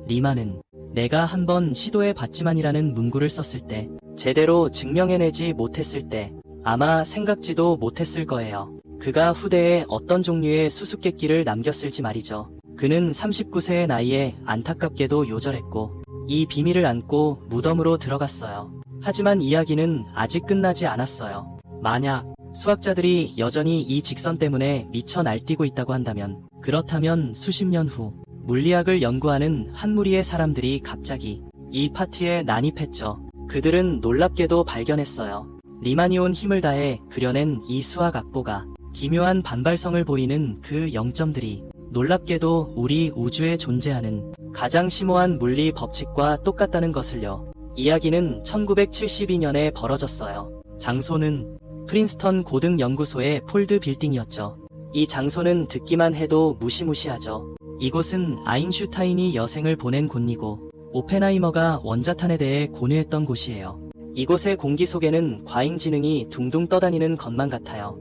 리만은 내가 한번 시도해봤지만이라는 문구를 썼을 때, 제대로 증명해내지 못했을 때 아마 생각지도 못했을 거예요. 그가 후대에 어떤 종류의 수수께끼를 남겼을지 말이죠. 그는 39세의 나이에 안타깝게도 요절했고 이 비밀을 안고 무덤으로 들어갔어요. 하지만 이야기는 아직 끝나지 않았어요. 만약 수학자들이 여전히 이 직선 때문에 미쳐 날뛰고 있다고 한다면, 그렇다면 수십 년 후 물리학을 연구하는 한 무리의 사람들이 갑자기 이 파티에 난입했죠. 그들은 놀랍게도 발견했어요. 리만이 온 힘을 다해 그려낸 이 수학 악보가 기묘한 반발성을 보이는 그 0점들이 놀랍게도 우리 우주에 존재하는 가장 심오한 물리 법칙과 똑같다는 것을요. 이야기는 1972년에 벌어졌어요. 장소는 프린스턴 고등연구소의 폴드 빌딩이었죠. 이 장소는 듣기만 해도 무시무시하죠. 이곳은 아인슈타인이 여생을 보낸 곳이고 오펜하이머가 원자탄에 대해 고뇌했던 곳이에요. 이곳의 공기 속에는 과잉지능이 둥둥 떠다니는 것만 같아요.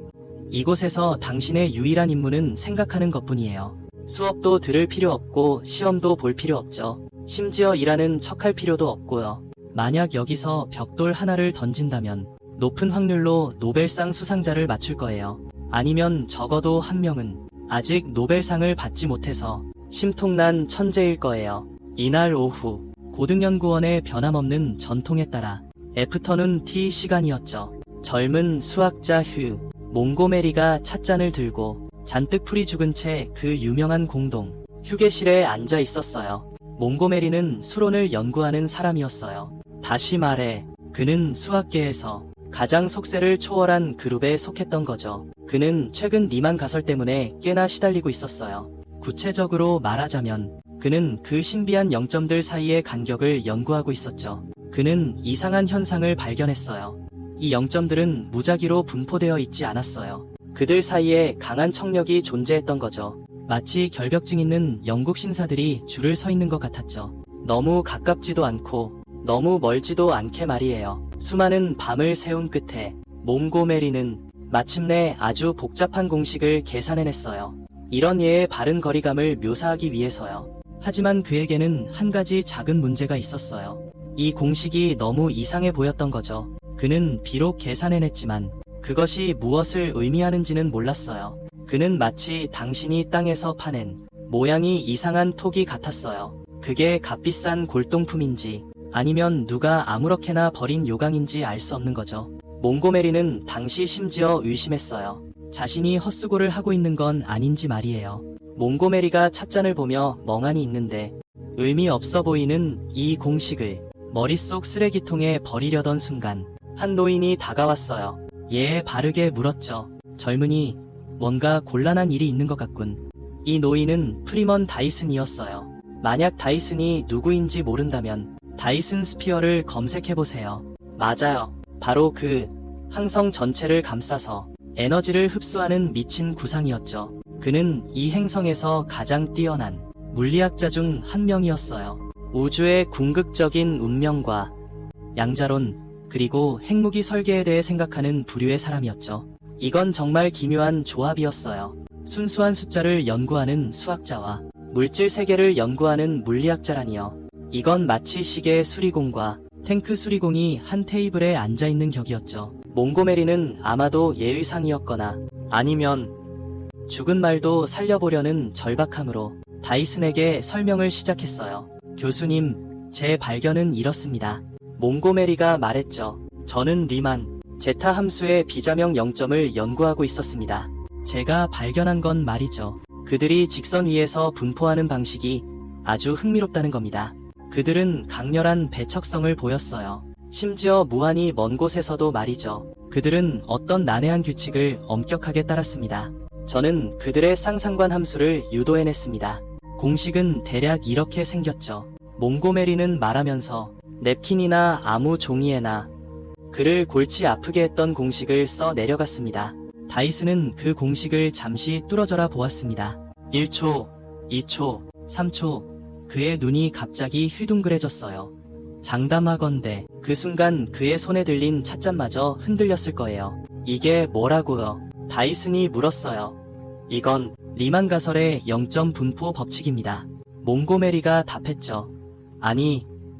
이곳에서 당신의 유일한 임무는 생각하는 것뿐이에요. 수업도 들을 필요 없고 시험도 볼 필요 없죠. 심지어 일하는 척할 필요도 없고요. 만약 여기서 벽돌 하나를 던진다면 높은 확률로 노벨상 수상자를 맞출 거예요. 아니면 적어도 한 명은 아직 노벨상을 받지 못해서 심통난 천재일 거예요. 이날 오후 고등연구원의 변함없는 전통에 따라 애프터눈 티 시간이었죠. 젊은 수학자 휴 몽고메리가 찻잔을 들고 잔뜩 풀이 죽은 채 그 유명한 공동 휴게실에 앉아 있었어요. 몽고메리는 수론을 연구하는 사람이었어요. 다시 말해 그는 수학계에서 가장 속세를 초월한 그룹에 속했던 거죠. 그는 최근 리만 가설 때문에 꽤나 시달리고 있었어요. 구체적으로 말하자면 그는 그 신비한 0점들 사이의 간격을 연구하고 있었죠. 그는 이상한 현상을 발견했어요. 이 0점들은 무작위로 분포되어 있지 않았어요. 그들 사이에 강한 청력이 존재했던 거죠. 마치 결벽증 있는 영국 신사들이 줄을 서 있는 것 같았죠. 너무 가깝지도 않고 너무 멀지도 않게 말이에요. 수많은 밤을 새운 끝에 몽고메리는 마침내 아주 복잡한 공식을 계산해냈어요. 이런 예의 바른 거리감을 묘사하기 위해서요. 하지만 그에게는 한 가지 작은 문제가 있었어요. 이 공식이 너무 이상해 보였던 거죠. 그는 비록 계산해냈지만 그것이 무엇을 의미하는지는 몰랐어요. 그는 마치 당신이 땅에서 파낸 모양이 이상한 톡이 같았어요. 그게 값비싼 골동품인지 아니면 누가 아무렇게나 버린 요강인지 알 수 없는 거죠. 몽고메리는 당시 심지어 의심했어요. 자신이 헛수고를 하고 있는 건 아닌지 말이에요. 몽고메리가 찻잔을 보며 멍하니 있는데 의미 없어 보이는 이 공식을 머릿속 쓰레기통에 버리려던 순간 한 노인이 다가왔어요. 예에 바르게 물었죠. 젊은이, 뭔가 곤란한 일이 있는 것 같군. 이 노인은 프리먼 다이슨이었어요. 만약 다이슨이 누구인지 모른다면 다이슨 스피어를 검색해보세요. 맞아요. 바로 그 항성 전체를 감싸서 에너지를 흡수하는 미친 구상이었죠. 그는 이 행성에서 가장 뛰어난 물리학자 중 한 명이었어요. 우주의 궁극적인 운명과 양자론, 그리고 핵무기 설계에 대해 생각하는 부류의 사람이었죠. 이건 정말 기묘한 조합이었어요. 순수한 숫자를 연구하는 수학자와 물질 세계를 연구하는 물리학자라니요. 이건 마치 시계 수리공과 탱크 수리공이 한 테이블에 앉아있는 격이었죠. 몽고메리는 아마도 예의상이었거나 아니면 죽은 말도 살려보려는 절박함으로 다이슨에게 설명을 시작했어요. 교수님, 제 발견은 이렇습니다. 몽고메리가 말했죠. 저는 리만, 제타 함수의 비자명 0점을 연구하고 있었습니다. 제가 발견한 건 말이죠. 그들이 직선 위에서 분포하는 방식이 아주 흥미롭다는 겁니다. 그들은 강렬한 배척성을 보였어요. 심지어 무한히 먼 곳에서도 말이죠. 그들은 어떤 난해한 규칙을 엄격하게 따랐습니다. 저는 그들의 쌍상관 함수를 유도해냈습니다. 공식은 대략 이렇게 생겼죠. 몽고메리는 말하면서 냅킨이나 아무 종이에나 그를 골치 아프게 했던 공식을 써 내려갔습니다. 다이슨은 그 공식을 잠시 뚫어져라 보았습니다. 1초, 2초, 3초, 그의 눈이 갑자기 휘둥그레졌어요. 장담하건대 그 순간 그의 손에 들린 찻잔마저 흔들렸을 거예요. 이게 뭐라고요? 다이슨이 물었어요. 이건 리만 가설의 0점 분포 법칙입니다. 몽고메리가 답했죠.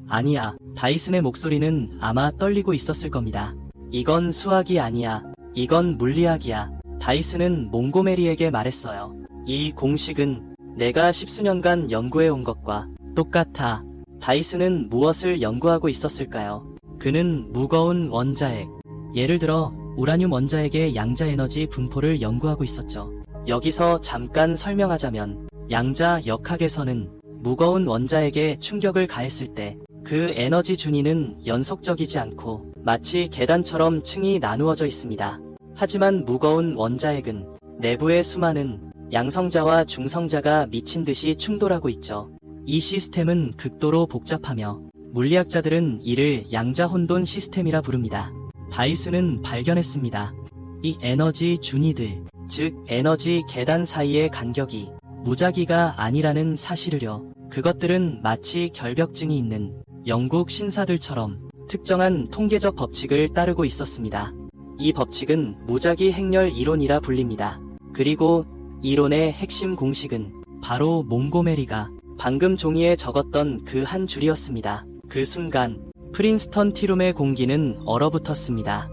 아니야. 다이슨의 목소리는 아마 떨리고 있었을 겁니다. 이건 수학이 아니야. 이건 물리학이야. 다이슨은 몽고메리에게 말했어요. 이 공식은 내가 10수년간 연구해온 것과 똑같아. 다이슨은 무엇을 연구하고 있었을까요? 그는 무거운 원자핵, 예를 들어 우라늄 원자핵의 양자 에너지 분포를 연구하고 있었죠. 여기서 잠깐 설명하자면 양자 역학에서는 무거운 원자핵에 충격을 가했을 때 그 에너지 준위는 연속적이지 않고 마치 계단처럼 층이 나누어져 있습니다. 하지만 무거운 원자핵은 내부의 수많은 양성자와 중성자가 미친 듯이 충돌하고 있죠. 이 시스템은 극도로 복잡하며 물리학자들은 이를 양자 혼돈 시스템이라 부릅니다. 다이슨은 발견했습니다. 이 에너지 준위들, 즉 에너지 계단 사이의 간격이 무작위가 아니라는 사실을요. 그것들은 마치 결벽증이 있는 영국 신사들처럼 특정한 통계적 법칙을 따르고 있었습니다. 이 법칙은 무작위 행렬 이론이라 불립니다. 그리고 이론의 핵심 공식은 바로 몽고메리가 방금 종이에 적었던 그 한 줄이었습니다. 그 순간 프린스턴 티룸의 공기는 얼어붙었습니다.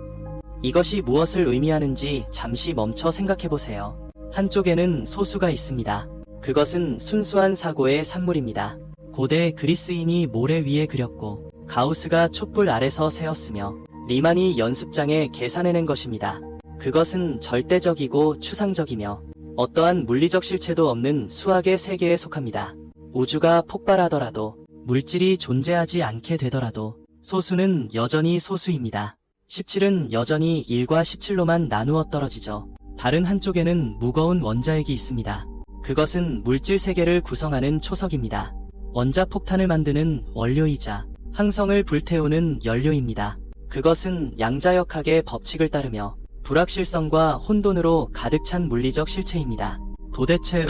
이것이 무엇을 의미하는지 잠시 멈춰 생각해보세요. 한쪽에는 소수가 있습니다. 그것은 순수한 사고의 산물입니다. 고대 그리스인이 모래 위에 그렸고 가우스가 촛불 아래서 세웠으며 리만이 연습장에 계산해낸 것입니다. 그것은 절대적이고 추상적이며 어떠한 물리적 실체도 없는 수학의 세계에 속합니다. 우주가 폭발하더라도 물질이 존재하지 않게 되더라도 소수는 여전히 소수입니다. 17은 여전히 1과 17로만 나누어 떨어지죠. 다른 한쪽에는 무거운 원자핵이 있습니다. 그것은 물질 세계를 구성하는 초석입니다. 원자폭탄을 만드는 원료이자 항성을 불태우는 연료입니다. 그것은 양자역학의 법칙을 따르며 불확실성과 혼돈으로 가득 찬 물리적 실체입니다. 도대체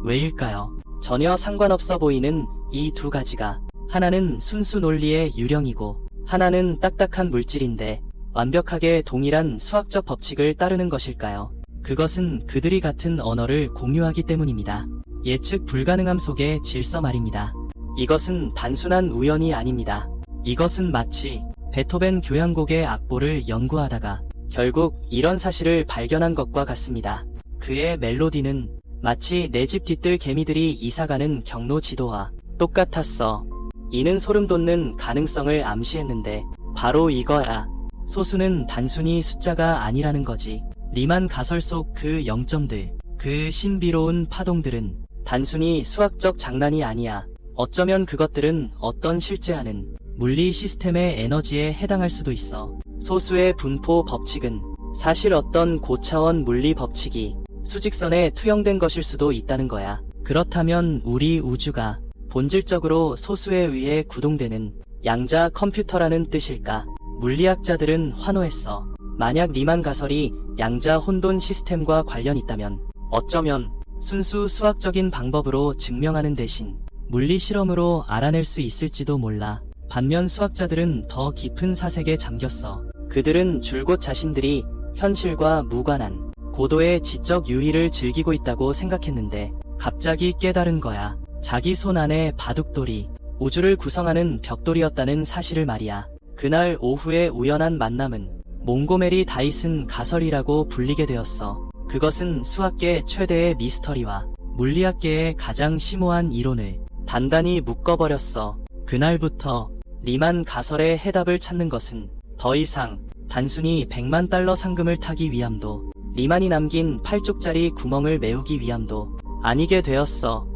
왜일까요? 전혀 상관없어 보이는 이 두 가지가 하나는 순수 논리의 유령이고 하나는 딱딱한 물질인데 완벽하게 동일한 수학적 법칙을 따르는 것일까요? 그것은 그들이 같은 언어를 공유하기 때문입니다. 예측 불가능함 속의 질서 말입니다. 이것은 단순한 우연이 아닙니다. 이것은 마치 베토벤 교향곡의 악보를 연구하다가 결국 이런 사실을 발견한 것과 같습니다. 그의 멜로디는 마치 내 집 뒤뜰 개미들이 이사가는 경로 지도와 똑같았어. 이는 소름 돋는 가능성을 암시했는데 바로 이거야. 소수는 단순히 숫자가 아니라는 거지. 리만 가설 속 그 0점들, 그 신비로운 파동들은 단순히 수학적 장난이 아니야. 어쩌면 그것들은 어떤 실제하는 물리 시스템의 에너지에 해당할 수도 있어. 소수의 분포 법칙은 사실 어떤 고차원 물리 법칙이 수직선에 투영된 것일 수도 있다는 거야. 그렇다면 우리 우주가 본질적으로 소수에 의해 구동되는 양자 컴퓨터라는 뜻일까? 물리학자들은 환호했어. 만약 리만 가설이 양자 혼돈 시스템과 관련 있다면 어쩌면 순수 수학적인 방법으로 증명하는 대신 물리 실험으로 알아낼 수 있을지도 몰라. 반면 수학자들은 더 깊은 사색에 잠겼어. 그들은 줄곧 자신들이 현실과 무관한 고도의 지적 유희를 즐기고 있다고 생각했는데 갑자기 깨달은 거야. 자기 손 안에 바둑돌이 우주를 구성하는 벽돌이었다는 사실을 말이야. 그날 오후의 우연한 만남은 몽고메리 다이슨 가설이라고 불리게 되었어. 그것은 수학계 최대의 미스터리와 물리학계의 가장 심오한 이론을 단단히 묶어버렸어. 그날부터 리만 가설의 해답을 찾는 것은 더 이상 단순히 100만 달러 상금을 타기 위함도 리만이 남긴 8쪽짜리 구멍을 메우기 위함도 아니게 되었어.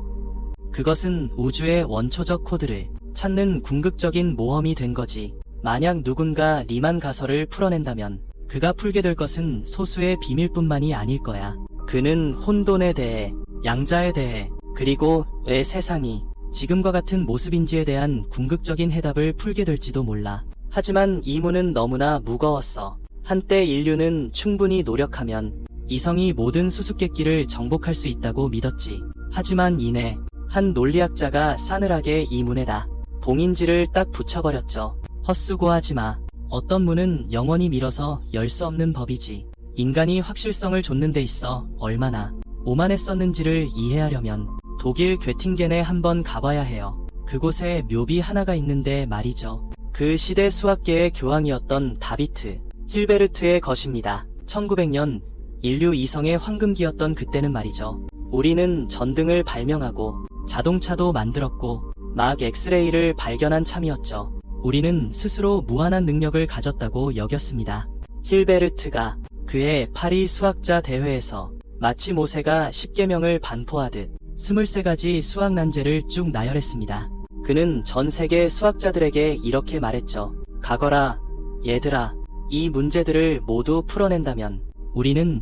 그것은 우주의 원초적 코드를 찾는 궁극적인 모험이 된 거지. 만약 누군가 리만 가설을 풀어낸다면 그가 풀게 될 것은 소수의 비밀뿐만이 아닐 거야. 그는 혼돈에 대해, 양자에 대해, 그리고 왜 세상이 지금과 같은 모습인지에 대한 궁극적인 해답을 풀게 될지도 몰라. 하지만 이 문은 너무나 무거웠어. 한때 인류는 충분히 노력하면 이성이 모든 수수께끼를 정복할 수 있다고 믿었지. 하지만 이내 한 논리학자가 싸늘하게 이 문에다 봉인지를 딱 붙여버렸죠. 헛수고하지마. 어떤 문은 영원히 밀어서 열 수 없는 법이지. 인간이 확실성을 좇는 데 있어 얼마나 오만했었는지를 이해하려면 독일 괴팅겐에 한번 가봐야 해요. 그곳에 묘비 하나가 있는데 말이죠. 그 시대 수학계의 교황이었던 다비트 힐베르트의 것입니다. 1900년 인류 이성의 황금기였던 그때는 말이죠. 우리는 전등을 발명하고 자동차도 만들었고 막 엑스레이를 발견한 참이었죠. 우리는 스스로 무한한 능력을 가졌다고 여겼습니다. 힐베르트가 그의 파리 수학자 대회에서 마치 모세가 10계명을 반포하듯 23가지 수학 난제를 쭉 나열했습니다. 그는 전 세계 수학자들에게 이렇게 말했죠. 가거라, 얘들아. 이 문제들을 모두 풀어낸다면 우리는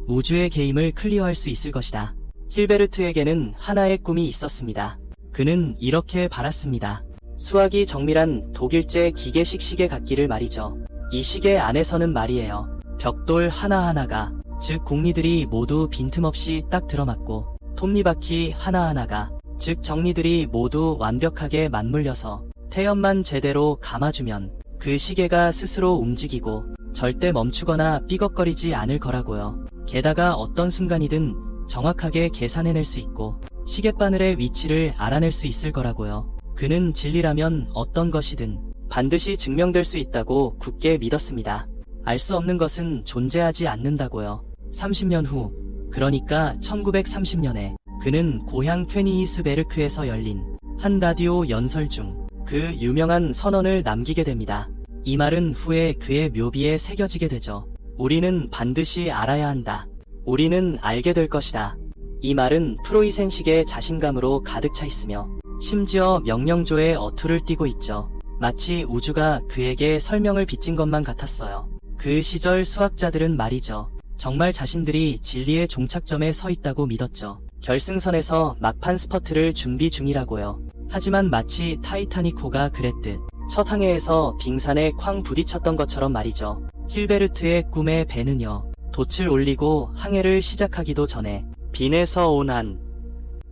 우주의 게임을 클리어할 수 있을 것이다. 힐베르트에게는 하나의 꿈이 있었습니다. 그는 이렇게 바랐습니다. 수학이 정밀한 독일제 기계식 시계 같기를 말이죠. 이 시계 안에서는 말이에요. 벽돌 하나하나가, 즉 공리들이 모두 빈틈없이 딱 들어맞고 톱니바퀴 하나하나가, 즉 정리들이 모두 완벽하게 맞물려서 태연만 제대로 감아주면 그 시계가 스스로 움직이고 절대 멈추거나 삐걱거리지 않을 거라고요. 게다가 어떤 순간이든 정확하게 계산해낼 수 있고 시계바늘의 위치를 알아낼 수 있을 거라고요. 그는 진리라면 어떤 것이든 반드시 증명될 수 있다고 굳게 믿었습니다. 알 수 없는 것은 존재하지 않는다고요. 30년 후, 그러니까 1930년에 그는 고향 퀘니히스베르크에서 열린 한 라디오 연설 중 그 유명한 선언을 남기게 됩니다. 이 말은 후에 그의 묘비에 새겨지게 되죠. 우리는 반드시 알아야 한다. 우리는 알게 될 것이다. 이 말은 프로이센식의 자신감으로 가득 차 있으며 심지어 명령조의 어투를 띠고 있죠. 마치 우주가 그에게 설명을 빚진 것만 같았어요. 그 시절 수학자들은 말이죠. 정말 자신들이 진리의 종착점에 서 있다고 믿었죠. 결승선에서 막판 스퍼트를 준비 중이라고요. 하지만 마치 타이타닉호가 그랬듯 첫 항해에서 빙산에 쾅 부딪혔던 것처럼 말이죠. 힐베르트의 꿈의 배는요. 돛을 올리고 항해를 시작하기도 전에 빈에서 온 한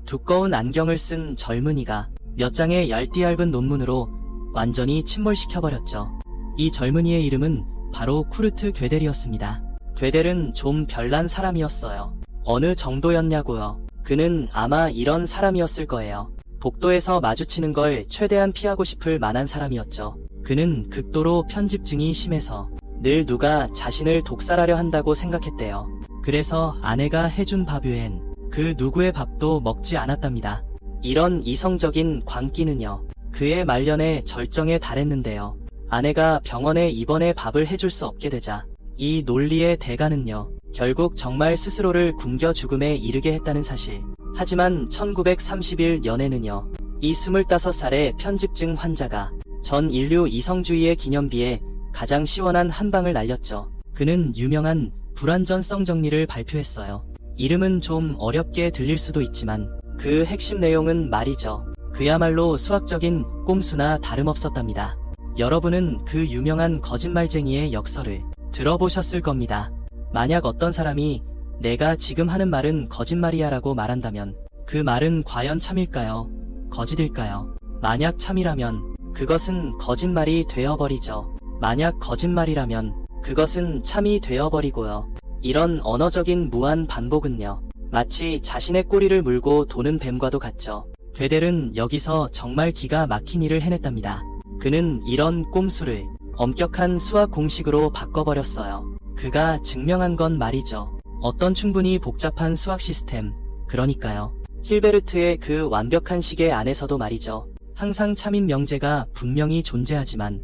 두꺼운 안경을 쓴 젊은이가 몇 장의 얇디얇은 논문으로 완전히 침몰시켜버렸죠. 이 젊은이의 이름은 바로 쿠르트 괴델이었습니다. 괴델은 좀 별난 사람이었어요. 어느 정도였냐고요. 그는 아마 이런 사람이었을 거예요. 복도에서 마주치는 걸 최대한 피하고 싶을 만한 사람이었죠. 그는 극도로 편집증이 심해서 늘 누가 자신을 독살하려 한다고 생각했대요. 그래서 아내가 해준 밥 외엔 그 누구의 밥도 먹지 않았답니다. 이런 이성적인 광기는요. 그의 말년에 절정에 달했는데요. 아내가 병원에 입원해 밥을 해줄 수 없게 되자 이 논리의 대가는요. 결국 정말 스스로를 굶겨 죽음에 이르게 했다는 사실. 하지만 1931년에는요. 이 25살의 편집증 환자가 전 인류 이성주의의 기념비에 가장 시원한 한 방을 날렸죠. 그는 유명한 불완전성 정리를 발표했어요. 이름은 좀 어렵게 들릴 수도 있지만 그 핵심 내용은 말이죠. 그야말로 수학적인 꼼수나 다름없었답니다. 여러분은 그 유명한 거짓말쟁이의 역설을 들어보셨을 겁니다. 만약 어떤 사람이 내가 지금 하는 말은 거짓말이야 라고 말한다면 그 말은 과연 참일까요? 거짓일까요? 만약 참이라면 그것은 거짓말이 되어버리죠. 만약 거짓말이라면 그것은 참이 되어버리고요. 이런 언어적인 무한 반복은요, 마치 자신의 꼬리를 물고 도는 뱀과도 같죠. 괴델은 여기서 정말 기가 막힌 일을 해냈답니다. 그는 이런 꼼수를 엄격한 수학 공식으로 바꿔버렸어요. 그가 증명한 건 말이죠. 어떤 충분히 복잡한 수학 시스템, 그러니까요. 힐베르트의 그 완벽한 시계 안에서도 말이죠. 항상 참인 명제가 분명히 존재하지만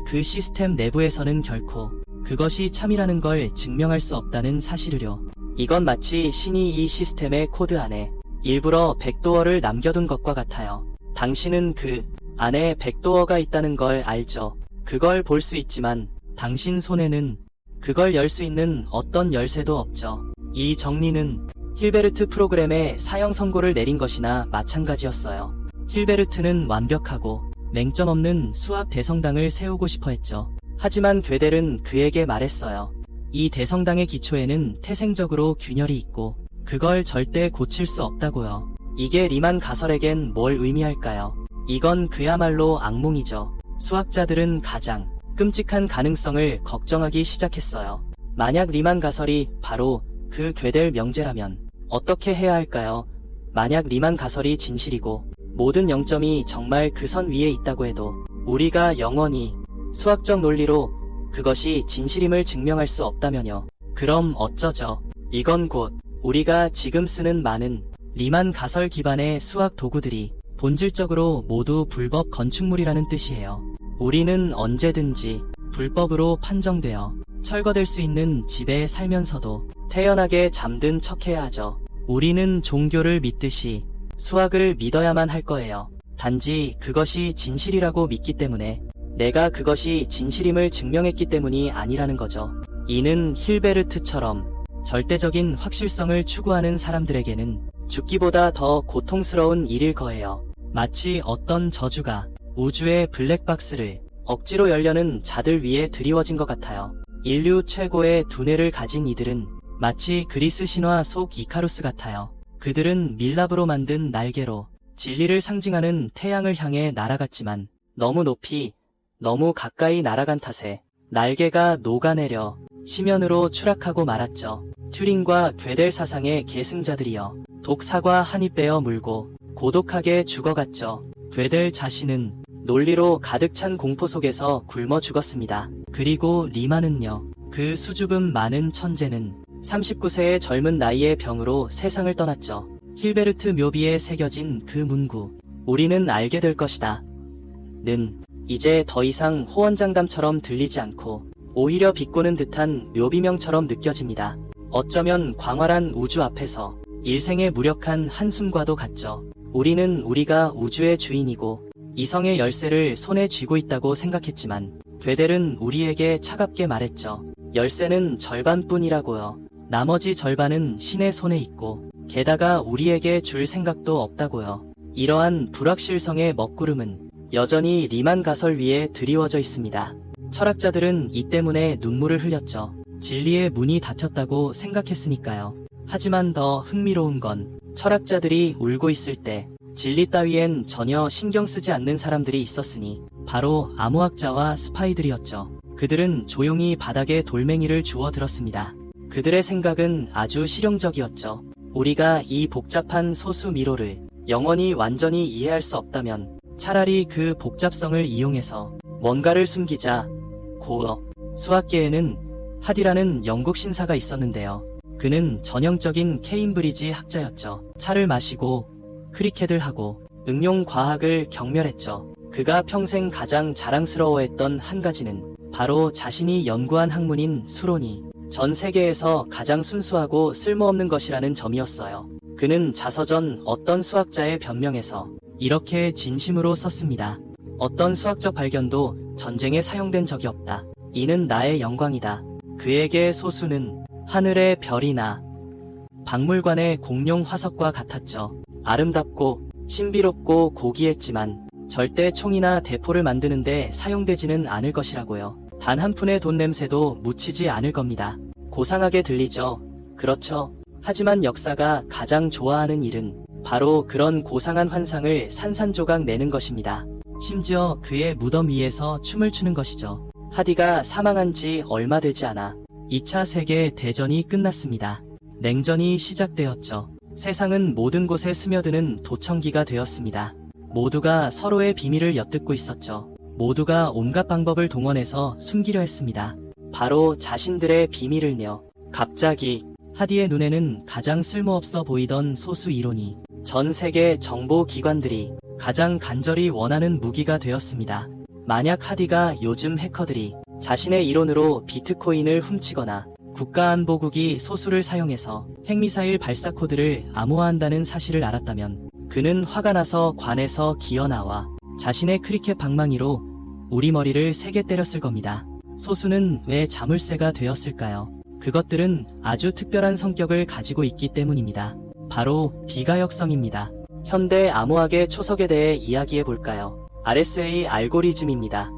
그 시스템 내부에서는 결코 그것이 참이라는 걸 증명할 수 없다는 사실을요. 이건 마치 신이 이 시스템의 코드 안에 일부러 백도어를 남겨둔 것과 같아요. 당신은 그 안에 백도어가 있다는 걸 알죠. 그걸 볼 수 있지만 당신 손에는 그걸 열 수 있는 어떤 열쇠도 없죠. 이 정리는 힐베르트 프로그램에 사형 선고를 내린 것이나 마찬가지였어요. 힐베르트는 완벽하고 맹점 없는 수학 대성당을 세우고 싶어 했죠. 하지만 괴델은 그에게 말했어요. 이 대성당의 기초에는 태생적으로 균열이 있고 그걸 절대 고칠 수 없다고요. 이게 리만 가설에겐 뭘 의미할까요? 이건 그야말로 악몽이죠. 수학자들은 가장 끔찍한 가능성을 걱정하기 시작했어요. 만약 리만 가설이 바로 그 괴델 명제라면 어떻게 해야 할까요? 만약 리만 가설이 진실이고 모든 영점이 정말 그 선 위에 있다고 해도 우리가 영원히 수학적 논리로 그것이 진실임을 증명할 수 없다면요. 그럼 어쩌죠? 이건 곧 우리가 지금 쓰는 많은 리만 가설 기반의 수학 도구들이 본질적으로 모두 불법 건축물이라는 뜻이에요. 우리는 언제든지 불법으로 판정되어 철거될 수 있는 집에 살면서도 태연하게 잠든 척해야 하죠. 우리는 종교를 믿듯이 수학을 믿어야만 할 거예요. 단지 그것이 진실이라고 믿기 때문에 내가 그것이 진실임을 증명했기 때문이 아니라는 거죠. 이는 힐베르트처럼 절대적인 확실성을 추구하는 사람들에게는 죽기보다 더 고통스러운 일일 거예요. 마치 어떤 저주가 우주의 블랙박스를 억지로 열려는 자들 위에 드리워진 것 같아요. 인류 최고의 두뇌를 가진 이들은 마치 그리스 신화 속 이카루스 같아요. 그들은 밀랍으로 만든 날개로 진리를 상징하는 태양을 향해 날아갔지만 너무 높이, 너무 가까이 날아간 탓에 날개가 녹아내려 심연으로 추락하고 말았죠. 튜링과 괴델 사상의 계승자들이여 독사과 한 입 베어 물고 고독하게 죽어갔죠. 괴델 자신은 논리로 가득 찬 공포 속에서 굶어 죽었습니다. 그리고 리만은요. 그 수줍음 많은 천재는 39세의 젊은 나이의 병으로 세상을 떠났죠. 힐베르트 묘비에 새겨진 그 문구, 우리는 알게 될 것이다 는 이제 더 이상 호언장담처럼 들리지 않고 오히려 비꼬는 듯한 묘비명처럼 느껴집니다. 어쩌면 광활한 우주 앞에서 일생의 무력한 한숨과도 같죠. 우리는 우리가 우주의 주인이고 이성의 열쇠를 손에 쥐고 있다고 생각했지만 괴델은 우리에게 차갑게 말했죠. 열쇠는 절반뿐이라고요. 나머지 절반은 신의 손에 있고 게다가 우리에게 줄 생각도 없다고요. 이러한 불확실성의 먹구름은 여전히 리만 가설 위에 드리워져 있습니다. 철학자들은 이 때문에 눈물을 흘렸죠. 진리의 문이 닫혔다고 생각했으니까요. 하지만 더 흥미로운 건 철학자들이 울고 있을 때 진리 따위엔 전혀 신경 쓰지 않는 사람들이 있었으니 바로 암호학자와 스파이들이었죠. 그들은 조용히 바닥에 돌멩이를 주워 들었습니다. 그들의 생각은 아주 실용적이었죠. 우리가 이 복잡한 소수 미로를 영원히 완전히 이해할 수 없다면 차라리 그 복잡성을 이용해서 뭔가를 숨기자. 고어 수학계에는 하디라는 영국 신사가 있었는데요. 그는 전형적인 케임브리지 학자였죠. 차를 마시고 크리켓을 하고 응용 과학을 경멸했죠. 그가 평생 가장 자랑스러워했던 한 가지는 바로 자신이 연구한 학문인 수론이 전 세계에서 가장 순수하고 쓸모없는 것이라는 점이었어요. 그는 자서전 어떤 수학자의 변명에서 이렇게 진심으로 썼습니다. 어떤 수학적 발견도 전쟁에 사용된 적이 없다. 이는 나의 영광이다. 그에게 소수는 하늘의 별이나 박물관의 공룡 화석과 같았죠. 아름답고 신비롭고 고귀했지만 절대 총이나 대포를 만드는데 사용되지는 않을 것이라고요. 단 한 푼의 돈 냄새도 묻히지 않을 겁니다. 고상하게 들리죠? 그렇죠. 하지만 역사가 가장 좋아하는 일은 바로 그런 고상한 환상을 산산조각 내는 것입니다. 심지어 그의 무덤 위에서 춤을 추는 것이죠. 하디가 사망한 지 얼마 되지 않아 2차 세계 대전이 끝났습니다. 냉전이 시작되었죠. 세상은 모든 곳에 스며드는 도청기가 되었습니다. 모두가 서로의 비밀을 엿듣고 있었죠. 모두가 온갖 방법을 동원해서 숨기려 했습니다. 바로 자신들의 비밀을요. 갑자기 하디의 눈에는 가장 쓸모없어 보이던 소수 이론이 전 세계 정보기관들이 가장 간절히 원하는 무기가 되었습니다. 만약 하디가 요즘 해커들이 자신의 이론으로 비트코인을 훔치거나 국가안보국이 소수를 사용해서 핵미사일 발사 코드를 암호화한다는 사실을 알았다면 그는 화가 나서 관에서 기어나와 자신의 크리켓 방망이로 우리 머리를 세게 때렸을 겁니다. 소수는 왜 자물쇠가 되었을까요? 그것들은 아주 특별한 성격을 가지고 있기 때문입니다. 바로 비가역성입니다. 현대 암호학의 초석에 대해 이야기해 볼까요? RSA 알고리즘입니다.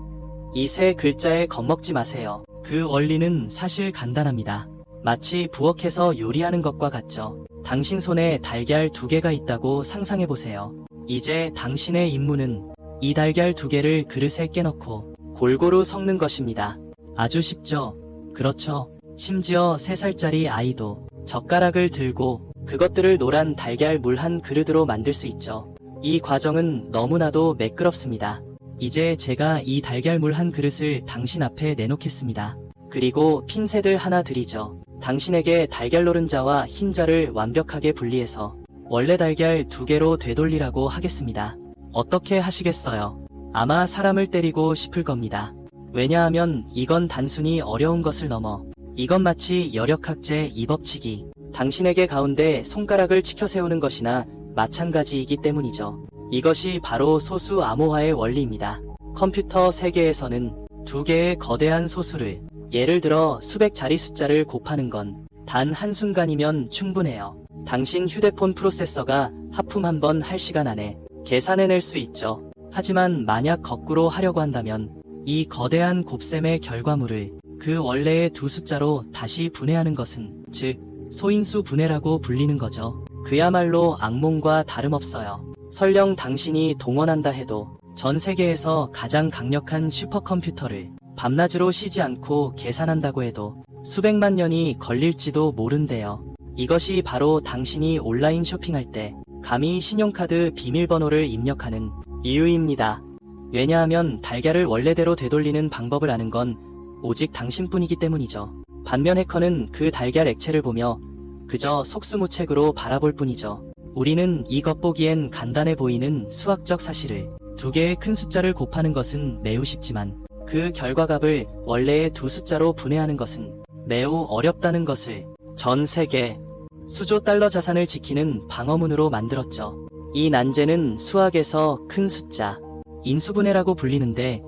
이 세 글자에 겁먹지 마세요. 그 원리는 사실 간단합니다. 마치 부엌에서 요리하는 것과 같죠. 당신 손에 달걀 2개가 있다고 상상해 보세요. 이제 당신의 임무는 이 달걀 2개를 그릇에 깨놓고 골고루 섞는 것입니다. 아주 쉽죠? 그렇죠. 심지어 3살짜리 아이도 젓가락을 들고 그것들을 노란 달걀 물 한 그릇으로 만들 수 있죠. 이 과정은 너무나도 매끄럽습니다. 이제 제가 이 달걀 물 한 그릇을 당신 앞에 내놓겠습니다. 그리고 핀셋을 하나 드리죠. 당신에게 달걀 노른자와 흰자를 완벽하게 분리해서 원래 달걀 2개로 되돌리라고 하겠습니다. 어떻게 하시겠어요? 아마 사람을 때리고 싶을 겁니다. 왜냐하면 이건 단순히 어려운 것을 넘어 이건 마치 열역학제 2법칙이 당신에게 가운데 손가락을 치켜 세우는 것이나 마찬가지이기 때문이죠. 이것이 바로 소수 암호화의 원리입니다. 컴퓨터 세계에서는 2개의 거대한 소수를 예를 들어 수백 자리 숫자를 곱하는 건 단 한순간이면 충분해요. 당신 휴대폰 프로세서가 하품 한 번 할 시간 안에 계산해낼 수 있죠. 하지만 만약 거꾸로 하려고 한다면 이 거대한 곱셈의 결과물을 그 원래의 2 숫자로 다시 분해하는 것은 즉 소인수 분해라고 불리는 거죠. 그야말로 악몽과 다름없어요. 설령 당신이 동원한다 해도 전 세계에서 가장 강력한 슈퍼컴퓨터를 밤낮으로 쉬지 않고 계산한다고 해도 수백만 년이 걸릴지도 모른대요. 이것이 바로 당신이 온라인 쇼핑할 때 감히 신용카드 비밀번호를 입력하는 이유입니다. 왜냐하면 달걀을 원래대로 되돌리는 방법을 아는 건 오직 당신뿐이기 때문이죠. 반면 해커는 그 달걀 액체를 보며 그저 속수무책으로 바라볼 뿐이죠. 우리는 이 겉보기엔 간단해 보이는 수학적 사실을 2개의 큰 숫자를 곱하는 것은 매우 쉽지만 그 결과값을 원래의 2 숫자로 분해하는 것은 매우 어렵다는 것을 전 세계 수조 달러 자산을 지키는 방어문으로 만들었죠. 이 난제는 수학에서 큰 숫자, 인수분해라고 불리는데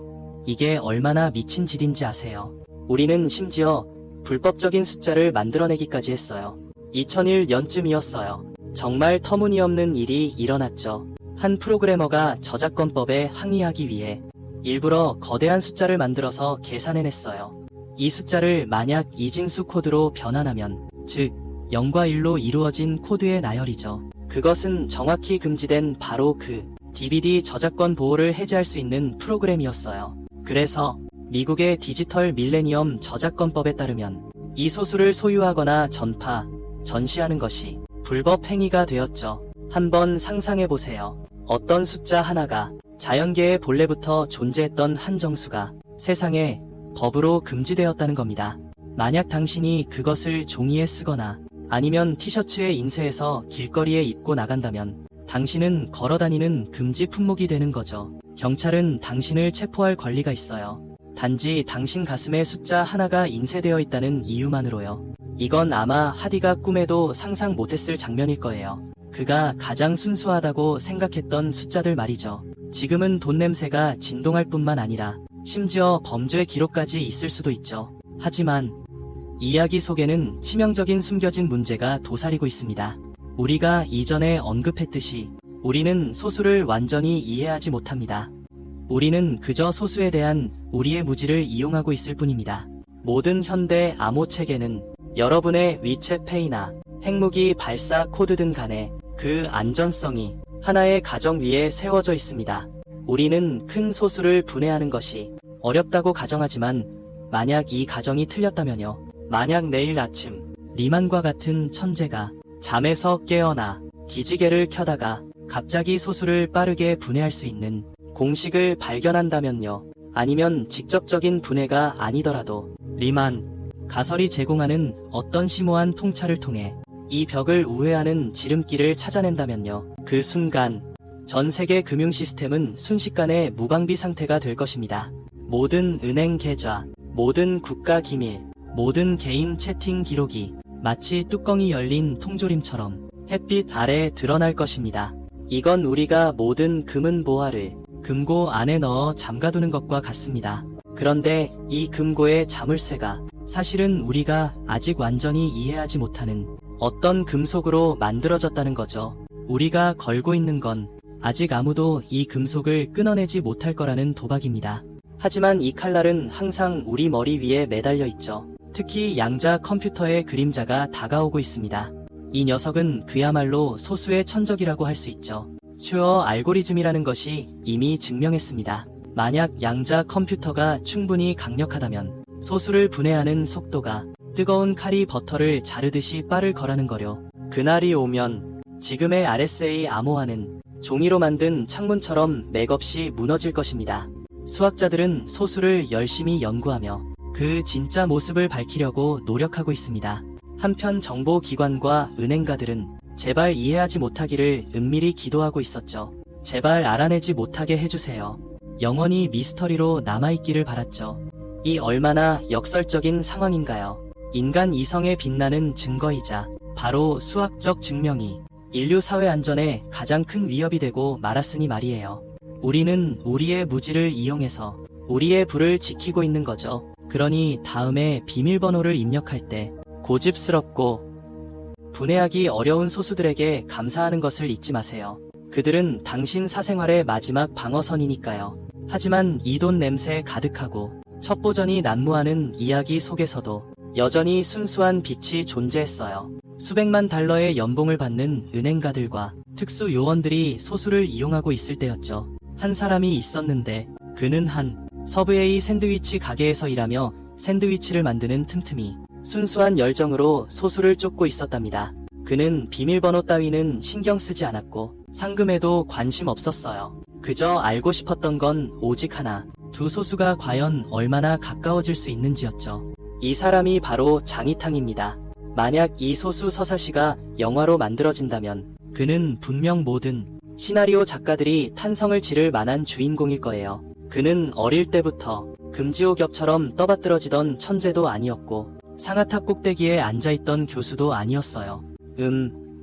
이게 얼마나 미친 짓인지 아세요? 우리는 심지어 불법적인 숫자를 만들어내기까지 했어요. 2001년쯤이었어요. 정말 터무니없는 일이 일어났죠. 한 프로그래머가 저작권법에 항의하기 위해 일부러 거대한 숫자를 만들어서 계산해냈어요. 이 숫자를 만약 이진수 코드로 변환하면, 즉 0과 1로 이루어진 코드의 나열이죠. 그것은 정확히 금지된 바로 그 DVD 저작권 보호를 해제할 수 있는 프로그램이었어요. 그래서 미국의 디지털 밀레니엄 저작권법에 따르면 이 소수를 소유하거나 전파, 전시하는 것이 불법 행위가 되었죠. 한번 상상해보세요. 어떤 숫자 하나가 자연계의 본래부터 존재했던 한 정수가 세상에 법으로 금지되었다는 겁니다. 만약 당신이 그것을 종이에 쓰거나 아니면 티셔츠에 인쇄해서 길거리에 입고 나간다면 당신은 걸어다니는 금지 품목이 되는 거죠. 경찰은 당신을 체포할 권리가 있어요. 단지 당신 가슴에 숫자 하나가 인쇄되어 있다는 이유만으로요. 이건 아마 하디가 꿈에도 상상 못했을 장면일 거예요. 그가 가장 순수하다고 생각했던 숫자들 말이죠. 지금은 돈 냄새가 진동할 뿐만 아니라 심지어 범죄 기록까지 있을 수도 있죠. 하지만 이야기 속에는 치명적인 숨겨진 문제가 도사리고 있습니다. 우리가 이전에 언급했듯이 우리는 소수를 완전히 이해하지 못합니다. 우리는 그저 소수에 대한 우리의 무지를 이용하고 있을 뿐입니다. 모든 현대 암호 체계는 여러분의 위챗페이나 핵무기 발사 코드 등 간에 그 안전성이 하나의 가정 위에 세워져 있습니다. 우리는 큰 소수를 분해하는 것이 어렵다고 가정하지만 만약 이 가정이 틀렸다면요. 만약 내일 아침 리만과 같은 천재가 잠에서 깨어나 기지개를 켜다가 갑자기 소수를 빠르게 분해할 수 있는 공식을 발견한다면요. 아니면 직접적인 분해가 아니더라도 리만 가설이 제공하는 어떤 심오한 통찰을 통해 이 벽을 우회하는 지름길을 찾아낸다면요. 그 순간 전 세계 금융 시스템은 순식간에 무방비 상태가 될 것입니다. 모든 은행 계좌, 모든 국가 기밀, 모든 개인 채팅 기록이 마치 뚜껑이 열린 통조림처럼 햇빛 아래 드러날 것입니다. 이건 우리가 모든 금은 보화를 금고 안에 넣어 잠가두는 것과 같습니다. 그런데 이 금고의 자물쇠가 사실은 우리가 아직 완전히 이해하지 못하는 어떤 금속으로 만들어졌다는 거죠. 우리가 걸고 있는 건 아직 아무도 이 금속을 끊어내지 못할 거라는 도박입니다. 하지만 이 칼날은 항상 우리 머리 위에 매달려 있죠. 특히 양자 컴퓨터의 그림자가 다가오고 있습니다. 이 녀석은 그야말로 소수의 천적이라고 할 수 있죠. 슈어 알고리즘이라는 것이 이미 증명했습니다. 만약 양자 컴퓨터가 충분히 강력하다면 소수를 분해하는 속도가 뜨거운 칼이 버터를 자르듯이 빠를 거라는 거려. 그날이 오면 지금의 RSA 암호화는 종이로 만든 창문처럼 맥없이 무너질 것입니다. 수학자들은 소수를 열심히 연구하며 그 진짜 모습을 밝히려고 노력하고 있습니다. 한편 정보기관과 은행가들은 제발 이해하지 못하기를 은밀히 기도하고 있었죠. 제발 알아내지 못하게 해주세요. 영원히 미스터리로 남아있기를 바랐죠. 이 얼마나 역설적인 상황인가요? 인간 이성에 빛나는 증거이자 바로 수학적 증명이 인류 사회 안전에 가장 큰 위협이 되고 말았으니 말이에요. 우리는 우리의 무지를 이용해서 우리의 부를 지키고 있는 거죠. 그러니 다음에 비밀번호를 입력할 때 고집스럽고 분해하기 어려운 소수들에게 감사하는 것을 잊지 마세요. 그들은 당신 사생활의 마지막 방어선이니까요. 하지만 이 돈 냄새 가득하고 첩보전이 난무하는 이야기 속에서도 여전히 순수한 빛이 존재했어요. 수백만 달러의 연봉을 받는 은행가들과 특수 요원들이 소수를 이용하고 있을 때였죠. 한 사람이 있었는데 그는 한 서브웨이 샌드위치 가게에서 일하며 샌드위치를 만드는 틈틈이 순수한 열정으로 소수를 쫓고 있었답니다. 그는 비밀번호 따위는 신경 쓰지 않았고 상금에도 관심 없었어요. 그저 알고 싶었던 건 오직 하나, 두 소수가 과연 얼마나 가까워질 수 있는지였죠. 이 사람이 바로 장이탕입니다. 만약 이 소수 서사시가 영화로 만들어진다면 그는 분명 모든 시나리오 작가들이 탄성을 지를 만한 주인공일 거예요. 그는 어릴 때부터 금지옥엽처럼 떠받들어지던 천재도 아니었고 상아탑 꼭대기에 앉아있던 교수도 아니었어요.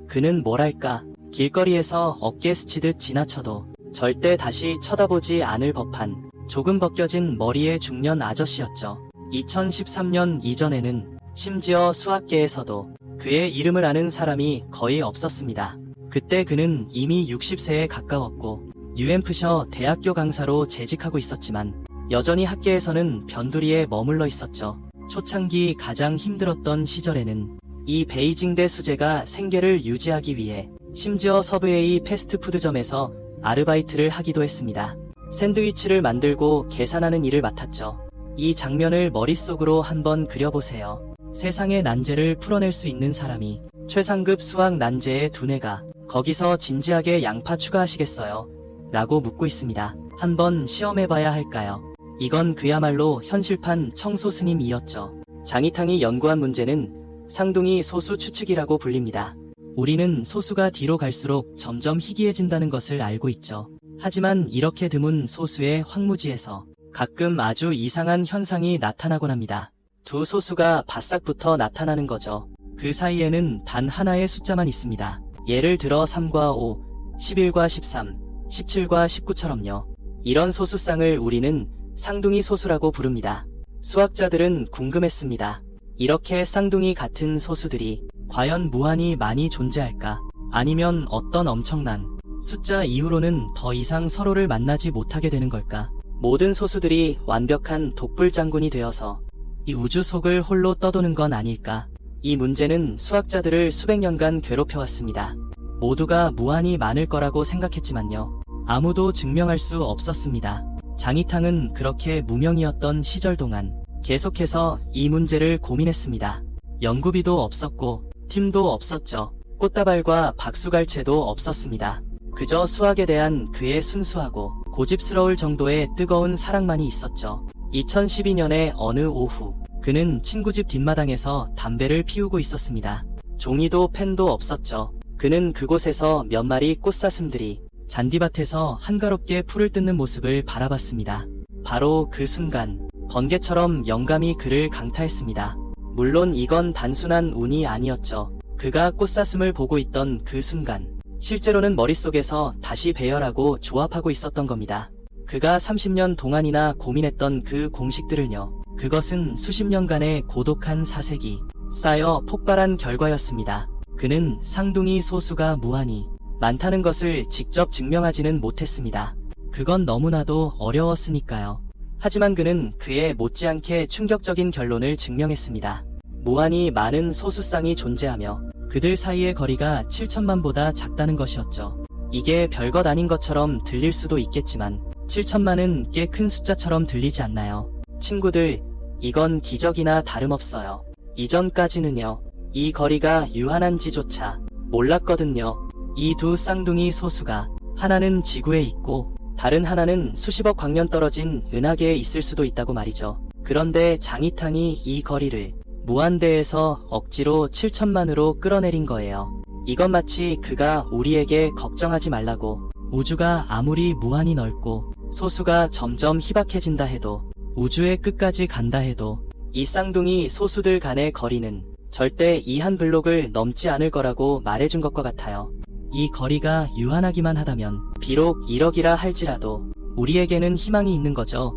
그는 뭐랄까, 길거리에서 어깨 스치듯 지나쳐도 절대 다시 쳐다보지 않을 법한 조금 벗겨진 머리의 중년 아저씨였죠. 2013년 이전에는 심지어 수학계에서도 그의 이름을 아는 사람이 거의 없었습니다. 그때 그는 이미 60세에 가까웠고 뉴햄프셔 대학교 강사로 재직하고 있었지만 여전히 학계에서는 변두리에 머물러 있었죠. 초창기 가장 힘들었던 시절에는 이 베이징대 수재가 생계를 유지하기 위해 심지어 서브웨이 패스트푸드점에서 아르바이트를 하기도 했습니다. 샌드위치를 만들고 계산하는 일을 맡았죠. 이 장면을 머릿속으로 한번 그려보세요. 세상의 난제를 풀어낼 수 있는 사람이 최상급 수학 난제의 두뇌가 거기서 진지하게 양파 추가하시겠어요? 라고 묻고 있습니다. 한번 시험해봐야 할까요? 이건 그야말로 현실판 청소 스님이었죠. 장이탕이 연구한 문제는 쌍둥이 소수 추측이라고 불립니다. 우리는 소수가 뒤로 갈수록 점점 희귀해진다는 것을 알고 있죠. 하지만 이렇게 드문 소수의 황무지에서 가끔 아주 이상한 현상이 나타나곤 합니다. 두 소수가 바싹 붙어 나타나는 거죠. 그 사이에는 단 하나의 숫자만 있습니다. 예를 들어 3과 5, 11과 13, 17과 19처럼요. 이런 소수쌍을 우리는 쌍둥이 소수라고 부릅니다. 수학자들은 궁금했습니다. 이렇게 쌍둥이 같은 소수들이 과연 무한히 많이 존재할까? 아니면 어떤 엄청난 숫자 이후로는 더 이상 서로를 만나지 못하게 되는 걸까? 모든 소수들이 완벽한 독불 장군이 되어서 이 우주 속을 홀로 떠도는 건 아닐까. 이 문제는 수학자들을 수백 년간 괴롭혀왔습니다. 모두가 무한히 많을 거라고 생각했지만요. 아무도 증명할 수 없었습니다. 장이탕은 그렇게 무명이었던 시절 동안 계속해서 이 문제를 고민했습니다. 연구비도 없었고 팀도 없었죠. 꽃다발과 박수갈채도 없었습니다. 그저 수학에 대한 그의 순수하고 고집스러울 정도의 뜨거운 사랑만이 있었죠. 2012년의 어느 오후, 그는 친구 집 뒷마당에서 담배를 피우고 있었습니다. 종이도 펜도 없었죠. 그는 그곳에서 몇 마리 꽃사슴들이 잔디밭에서 한가롭게 풀을 뜯는 모습을 바라봤습니다. 바로 그 순간 번개처럼 영감이 그를 강타했습니다. 물론 이건 단순한 운이 아니었죠. 그가 꽃사슴을 보고 있던 그 순간 실제로는 머릿속에서 다시 배열하고 조합하고 있었던 겁니다. 그가 30년 동안이나 고민했던 그 공식들을요. 그것은 수십 년간의 고독한 사색이 쌓여 폭발한 결과였습니다. 그는 쌍둥이 소수가 무한히 많다는 것을 직접 증명하지는 못했습니다. 그건 너무나도 어려웠으니까요. 하지만 그는 그에 못지않게 충격적인 결론을 증명했습니다. 무한히 많은 소수쌍이 존재하며 그들 사이의 거리가 7천만보다 작다는 것이었죠. 이게 별것 아닌 것처럼 들릴 수도 있겠지만 7천만은 꽤 큰 숫자처럼 들리지 않나요? 친구들, 이건 기적이나 다름없어요. 이전까지는요, 이 거리가 유한한지조차 몰랐거든요. 이 두 쌍둥이 소수가 하나는 지구에 있고 다른 하나는 수십억 광년 떨어진 은하계에 있을 수도 있다고 말이죠. 그런데 장이탕이 이 거리를 무한대에서 억지로 7천만으로 끌어내린 거예요. 이건 마치 그가 우리에게 걱정하지 말라고, 우주가 아무리 무한히 넓고 소수가 점점 희박해진다 해도 우주의 끝까지 간다 해도 이 쌍둥이 소수들 간의 거리는 절대 이 한 블록을 넘지 않을 거라고 말해준 것과 같아요. 이 거리가 유한하기만 하다면 비록 1억이라 할지라도 우리에게는 희망이 있는 거죠.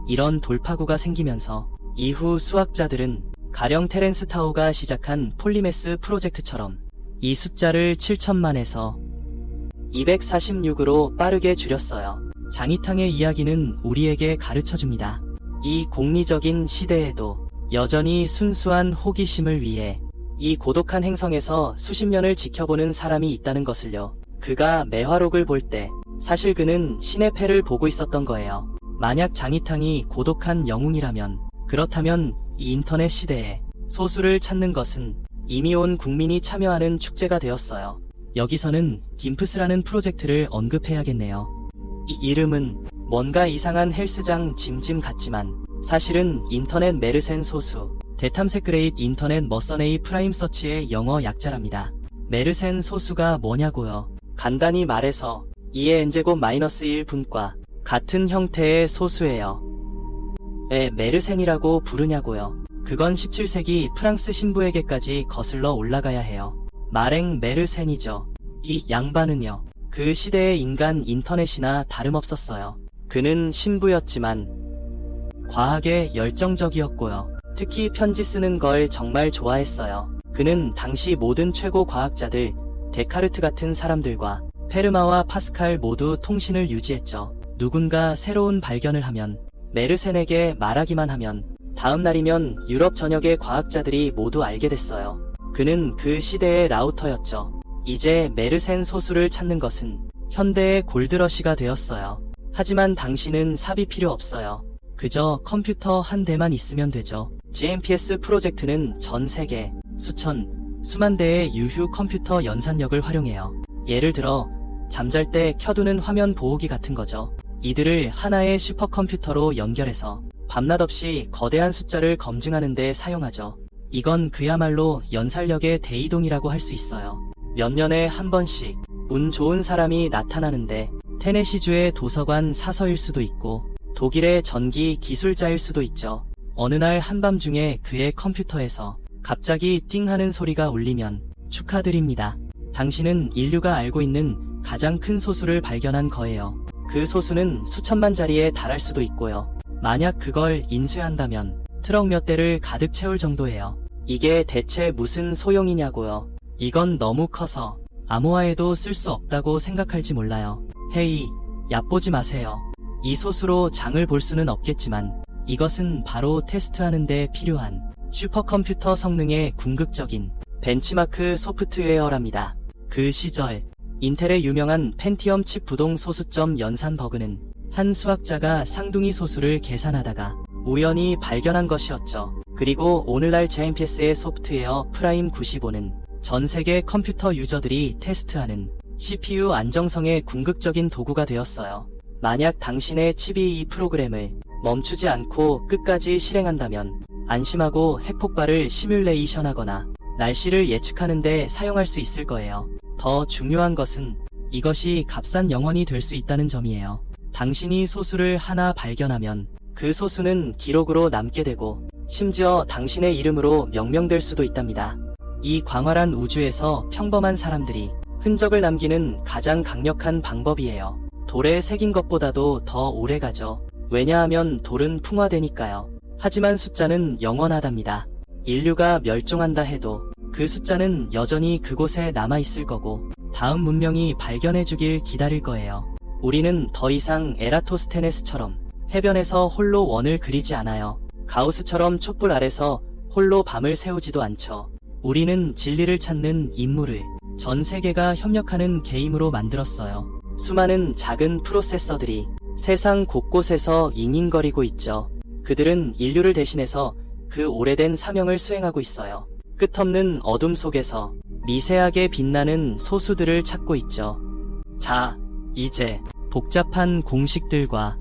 이런 돌파구가 생기면서 이후 수학자들은 가령 테렌스 타오가 시작한 폴리메스 프로젝트처럼 이 숫자를 7천만에서 246으로 빠르게 줄였어요. 장이탕의 이야기는 우리에게 가르쳐줍니다. 이 공리적인 시대에도 여전히 순수한 호기심을 위해 이 고독한 행성에서 수십 년을 지켜보는 사람이 있다는 것을요. 그가 매화록을 볼 때 사실 그는 신의 패를 보고 있었던 거예요. 만약 장이탕이 고독한 영웅이라면, 그렇다면 이 인터넷 시대에 소수를 찾는 것은 이미 온 국민이 참여하는 축제가 되었어요. 여기서는 김프스라는 프로젝트를 언급해야겠네요. 이 이름은 뭔가 이상한 헬스장 짐 같지만 사실은 인터넷 메르센 소수, 대탐색 그레이트 인터넷 머서네이 프라임 서치의 영어 약자랍니다. 메르센 소수가 뭐냐고요? 간단히 말해서 2의 n제곱 마이너스 1분과 같은 형태의 소수예요. 왜 메르센이라고 부르냐고요? 그건 17세기 프랑스 신부에게까지 거슬러 올라가야 해요. 마랭 메르센이죠. 이 양반은요, 그 시대의 인간 인터넷이나 다름없었어요. 그는 신부였지만 과학에 열정적이었고요. 특히 편지 쓰는 걸 정말 좋아했어요. 그는 당시 모든 최고 과학자들, 데카르트 같은 사람들과 페르마와 파스칼 모두 통신을 유지했죠. 누군가 새로운 발견을 하면 메르센에게 말하기만 하면 다음 날이면 유럽 전역의 과학자들이 모두 알게 됐어요. 그는 그 시대의 라우터였죠. 이제 메르센 소수를 찾는 것은 현대의 골드러시가 되었어요. 하지만 당신은 삽이 필요 없어요. 그저 컴퓨터 한 대만 있으면 되죠. GMPS 프로젝트는 전 세계 수만 대의 유휴 컴퓨터 연산력을 활용해요. 예를 들어 잠잘 때 켜두는 화면 보호기 같은 거죠. 이들을 하나의 슈퍼컴퓨터로 연결해서 밤낮 없이 거대한 숫자를 검증하는 데 사용하죠. 이건 그야말로 연산력의 대이동이라고 할 수 있어요. 몇 년에 한 번씩 운 좋은 사람이 나타나는데 테네시주의 도서관 사서일 수도 있고 독일의 전기 기술자일 수도 있죠. 어느 날 한밤중에 그의 컴퓨터에서 갑자기 띵 하는 소리가 울리면 축하드립니다. 당신은 인류가 알고 있는 가장 큰 소수를 발견한 거예요. 그 소수는 수천만 자리에 달할 수도 있고요. 만약 그걸 인쇄한다면 트럭 몇 대를 가득 채울 정도예요. 이게 대체 무슨 소용이냐고요. 이건 너무 커서 암호화에도 쓸 수 없다고 생각할지 몰라요. 헤이, 얕보지 마세요. 이 소수로 장을 볼 수는 없겠지만 이것은 바로 테스트하는 데 필요한 슈퍼컴퓨터 성능의 궁극적인 벤치마크 소프트웨어랍니다. 그 시절 인텔의 유명한 펜티엄 칩 부동 소수점 연산 버그는 한 수학자가 쌍둥이 소수를 계산하다가 우연히 발견한 것이었죠. 그리고 오늘날 JMPS의 소프트웨어 프라임 95는 전 세계 컴퓨터 유저들이 테스트하는 CPU 안정성의 궁극적인 도구가 되었어요. 만약 당신의 칩이 이 프로그램을 멈추지 않고 끝까지 실행한다면 안심하고 핵폭발을 시뮬레이션하거나 날씨를 예측하는 데 사용할 수 있을 거예요. 더 중요한 것은 이것이 값싼 영혼이 될 수 있다는 점이에요. 당신이 소수를 하나 발견하면 그 소수는 기록으로 남게 되고 심지어 당신의 이름으로 명명될 수도 있답니다. 이 광활한 우주에서 평범한 사람들이 흔적을 남기는 가장 강력한 방법이에요. 돌에 새긴 것보다도 더 오래가죠. 왜냐하면 돌은 풍화되니까요. 하지만 숫자는 영원하답니다. 인류가 멸종한다 해도 그 숫자는 여전히 그곳에 남아있을 거고 다음 문명이 발견해주길 기다릴 거예요. 우리는 더 이상 에라토스테네스처럼 해변에서 홀로 원을 그리지 않아요. 가우스처럼 촛불 아래서 홀로 밤을 새우지도 않죠. 우리는 진리를 찾는 임무를 전 세계가 협력하는 게임으로 만들었어요. 수많은 작은 프로세서들이 세상 곳곳에서 잉잉거리고 있죠. 그들은 인류를 대신해서 그 오래된 사명을 수행하고 있어요. 끝없는 어둠 속에서 미세하게 빛나는 소수들을 찾고 있죠. 자, 이제 복잡한 공식들과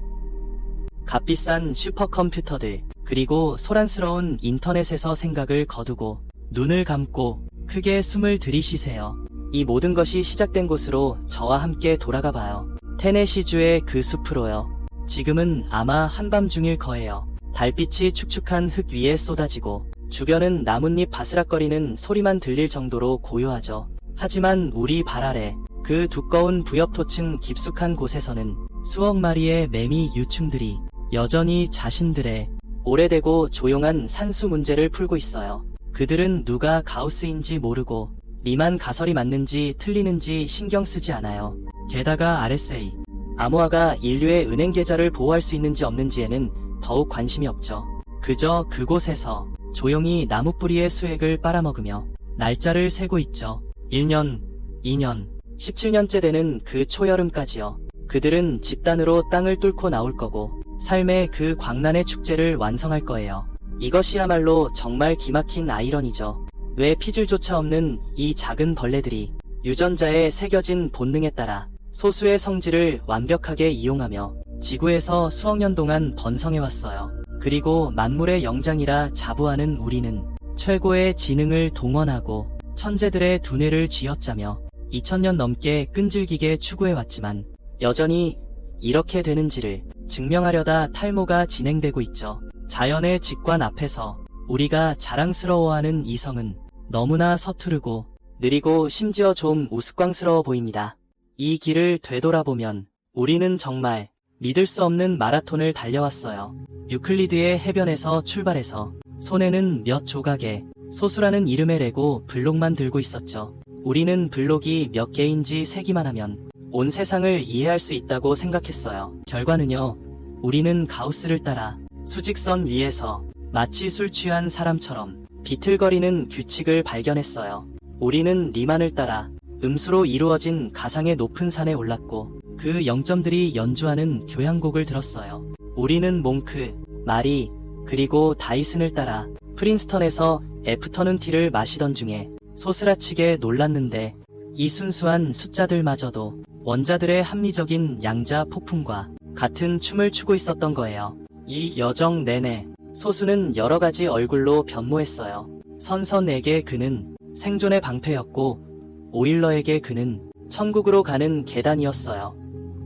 값비싼 슈퍼컴퓨터들 그리고 소란스러운 인터넷에서 생각을 거두고 눈을 감고 크게 숨을 들이쉬세요. 이 모든 것이 시작된 곳으로 저와 함께 돌아가 봐요. 테네시주의 그 숲으로요. 지금은 아마 한밤중일 거예요. 달빛이 축축한 흙 위에 쏟아지고 주변은 나뭇잎 바스락거리는 소리만 들릴 정도로 고요하죠. 하지만 우리 발 아래 그 두꺼운 부엽토층 깊숙한 곳에서는 수억 마리의 매미 유충들이 여전히 자신들의 오래되고 조용한 산수 문제를 풀고 있어요. 그들은 누가 가우스인지 모르고 리만 가설이 맞는지 틀리는지 신경 쓰지 않아요. 게다가 RSA, 아모아가 인류의 은행 계좌를 보호할 수 있는지 없는지에는 더욱 관심이 없죠. 그저 그곳에서 조용히 나무뿌리의 수액을 빨아먹으며 날짜를 세고 있죠. 1년, 2년, 17년째 되는 그 초여름까지요. 그들은 집단으로 땅을 뚫고 나올 거고 삶의 그 광란의 축제를 완성할 거예요. 이것이야말로 정말 기막힌 아이러니죠. 뇌 피질조차 없는 이 작은 벌레들이 유전자에 새겨진 본능에 따라 소수의 성질을 완벽하게 이용하며 지구에서 수억 년 동안 번성해왔어요. 그리고 만물의 영장이라 자부하는 우리는 최고의 지능을 동원하고 천재들의 두뇌를 쥐어짜며 2000년 넘게 끈질기게 추구해왔지만 여전히 이렇게 되는지를 증명하려다 탈모가 진행되고 있죠. 자연의 직관 앞에서 우리가 자랑스러워하는 이성은 너무나 서투르고 느리고 심지어 좀 우스꽝스러워 보입니다. 이 길을 되돌아보면 우리는 정말 믿을 수 없는 마라톤을 달려왔어요. 유클리드의 해변에서 출발해서 손에는 몇 조각의 소수라는 이름의 레고 블록만 들고 있었죠. 우리는 블록이 몇 개인지 세기만 하면 온 세상을 이해할 수 있다고 생각했어요. 결과는요, 우리는 가우스를 따라 수직선 위에서 마치 술 취한 사람처럼 비틀거리는 규칙을 발견했어요. 우리는 리만을 따라 음수로 이루어진 가상의 높은 산에 올랐고 그 0점들이 연주하는 교향곡을 들었어요. 우리는 몽크, 마리, 그리고 다이슨을 따라 프린스턴에서 애프터눈 티를 마시던 중에 소스라치게 놀랐는데 이 순수한 숫자들마저도 원자들의 합리적인 양자 폭풍과 같은 춤을 추고 있었던 거예요. 이 여정 내내 소수는 여러 가지 얼굴로 변모했어요. 선선에게 그는 생존의 방패였고 오일러에게 그는 천국으로 가는 계단이었어요.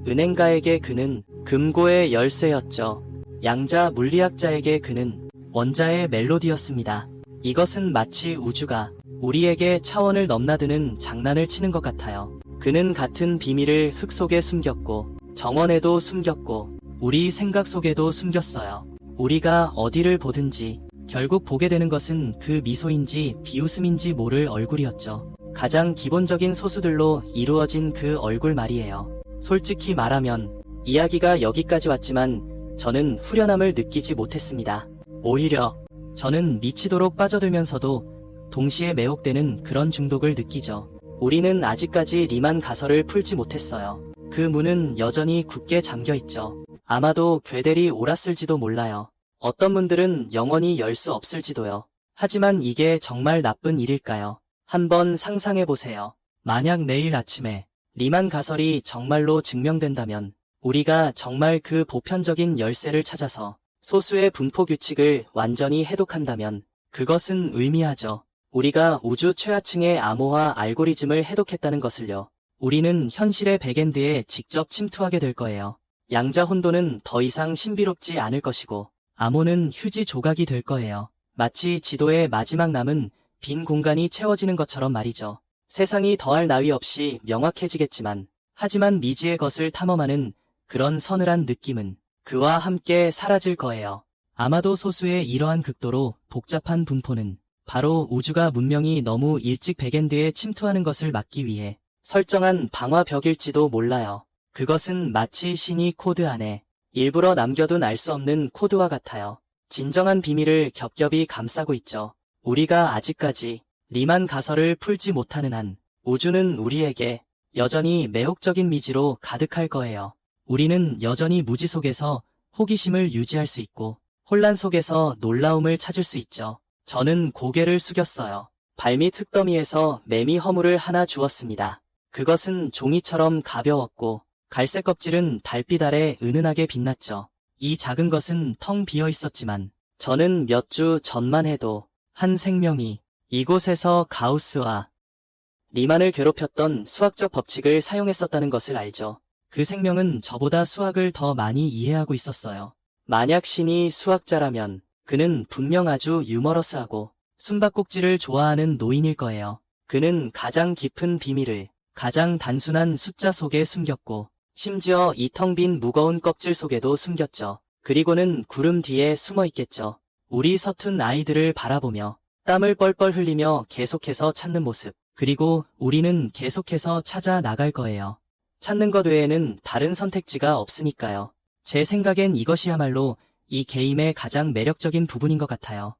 은행가에게 그는 금고의 열쇠였죠. 양자 물리학자에게 그는 원자의 멜로디였습니다. 이것은 마치 우주가 우리에게 차원을 넘나드는 장난을 치는 것 같아요. 그는 같은 비밀을 흙 속에 숨겼고 정원에도 숨겼고 우리 생각 속에도 숨겼어요. 우리가 어디를 보든지 결국 보게 되는 것은 그 미소인지 비웃음인지 모를 얼굴이었죠. 가장 기본적인 소수들로 이루어진 그 얼굴 말이에요. 솔직히 말하면 이야기가 여기까지 왔지만 저는 후련함을 느끼지 못했습니다. 오히려 저는 미치도록 빠져들면서도 동시에 매혹되는 그런 중독을 느끼죠. 우리는 아직까지 리만 가설을 풀지 못했어요. 그 문은 여전히 굳게 잠겨 있죠. 아마도 괴델이 옳았을지도 몰라요. 어떤 분들은 영원히 열 수 없을지도요. 하지만 이게 정말 나쁜 일일까요? 한번 상상해보세요. 만약 내일 아침에 리만 가설이 정말로 증명된다면 우리가 정말 그 보편적인 열쇠를 찾아서 소수의 분포 규칙을 완전히 해독한다면 그것은 의미하죠. 우리가 우주 최하층의 암호화 알고리즘을 해독했다는 것을요. 우리는 현실의 백엔드에 직접 침투하게 될 거예요. 양자 혼돈은 더 이상 신비롭지 않을 것이고 암호는 휴지 조각이 될 거예요. 마치 지도의 마지막 남은 빈 공간이 채워지는 것처럼 말이죠. 세상이 더할 나위 없이 명확해지겠지만 하지만 미지의 것을 탐험하는 그런 서늘한 느낌은 그와 함께 사라질 거예요. 아마도 소수의 이러한 극도로 복잡한 분포는 바로 우주가 문명이 너무 일찍 백엔드에 침투하는 것을 막기 위해 설정한 방화벽일지도 몰라요. 그것은 마치 신이 코드 안에 일부러 남겨둔 알 수 없는 코드와 같아요. 진정한 비밀을 겹겹이 감싸고 있죠. 우리가 아직까지 리만 가설을 풀지 못하는 한 우주는 우리에게 여전히 매혹적인 미지로 가득할 거예요. 우리는 여전히 무지 속에서 호기심을 유지할 수 있고 혼란 속에서 놀라움을 찾을 수 있죠. 저는 고개를 숙였어요. 발밑 흙더미에서 매미 허물을 하나 주었습니다. 그것은 종이처럼 가벼웠고 갈색 껍질은 달빛 아래 은은하게 빛났죠. 이 작은 것은 텅 비어 있었지만 저는 몇 주 전만 해도 한 생명이 이곳에서 가우스와 리만을 괴롭혔던 수학적 법칙을 사용했었다는 것을 알죠. 그 생명은 저보다 수학을 더 많이 이해하고 있었어요. 만약 신이 수학자라면 그는 분명 아주 유머러스하고 숨바꼭질을 좋아하는 노인일 거예요. 그는 가장 깊은 비밀을 가장 단순한 숫자 속에 숨겼고 심지어 이 텅 빈 무거운 껍질 속에도 숨겼죠. 그리고는 구름 뒤에 숨어 있겠죠. 우리 서툰 아이들을 바라보며 땀을 뻘뻘 흘리며 계속해서 찾는 모습. 그리고 우리는 계속해서 찾아 나갈 거예요. 찾는 것 외에는 다른 선택지가 없으니까요. 제 생각엔 이것이야말로 이 게임의 가장 매력적인 부분인 것 같아요.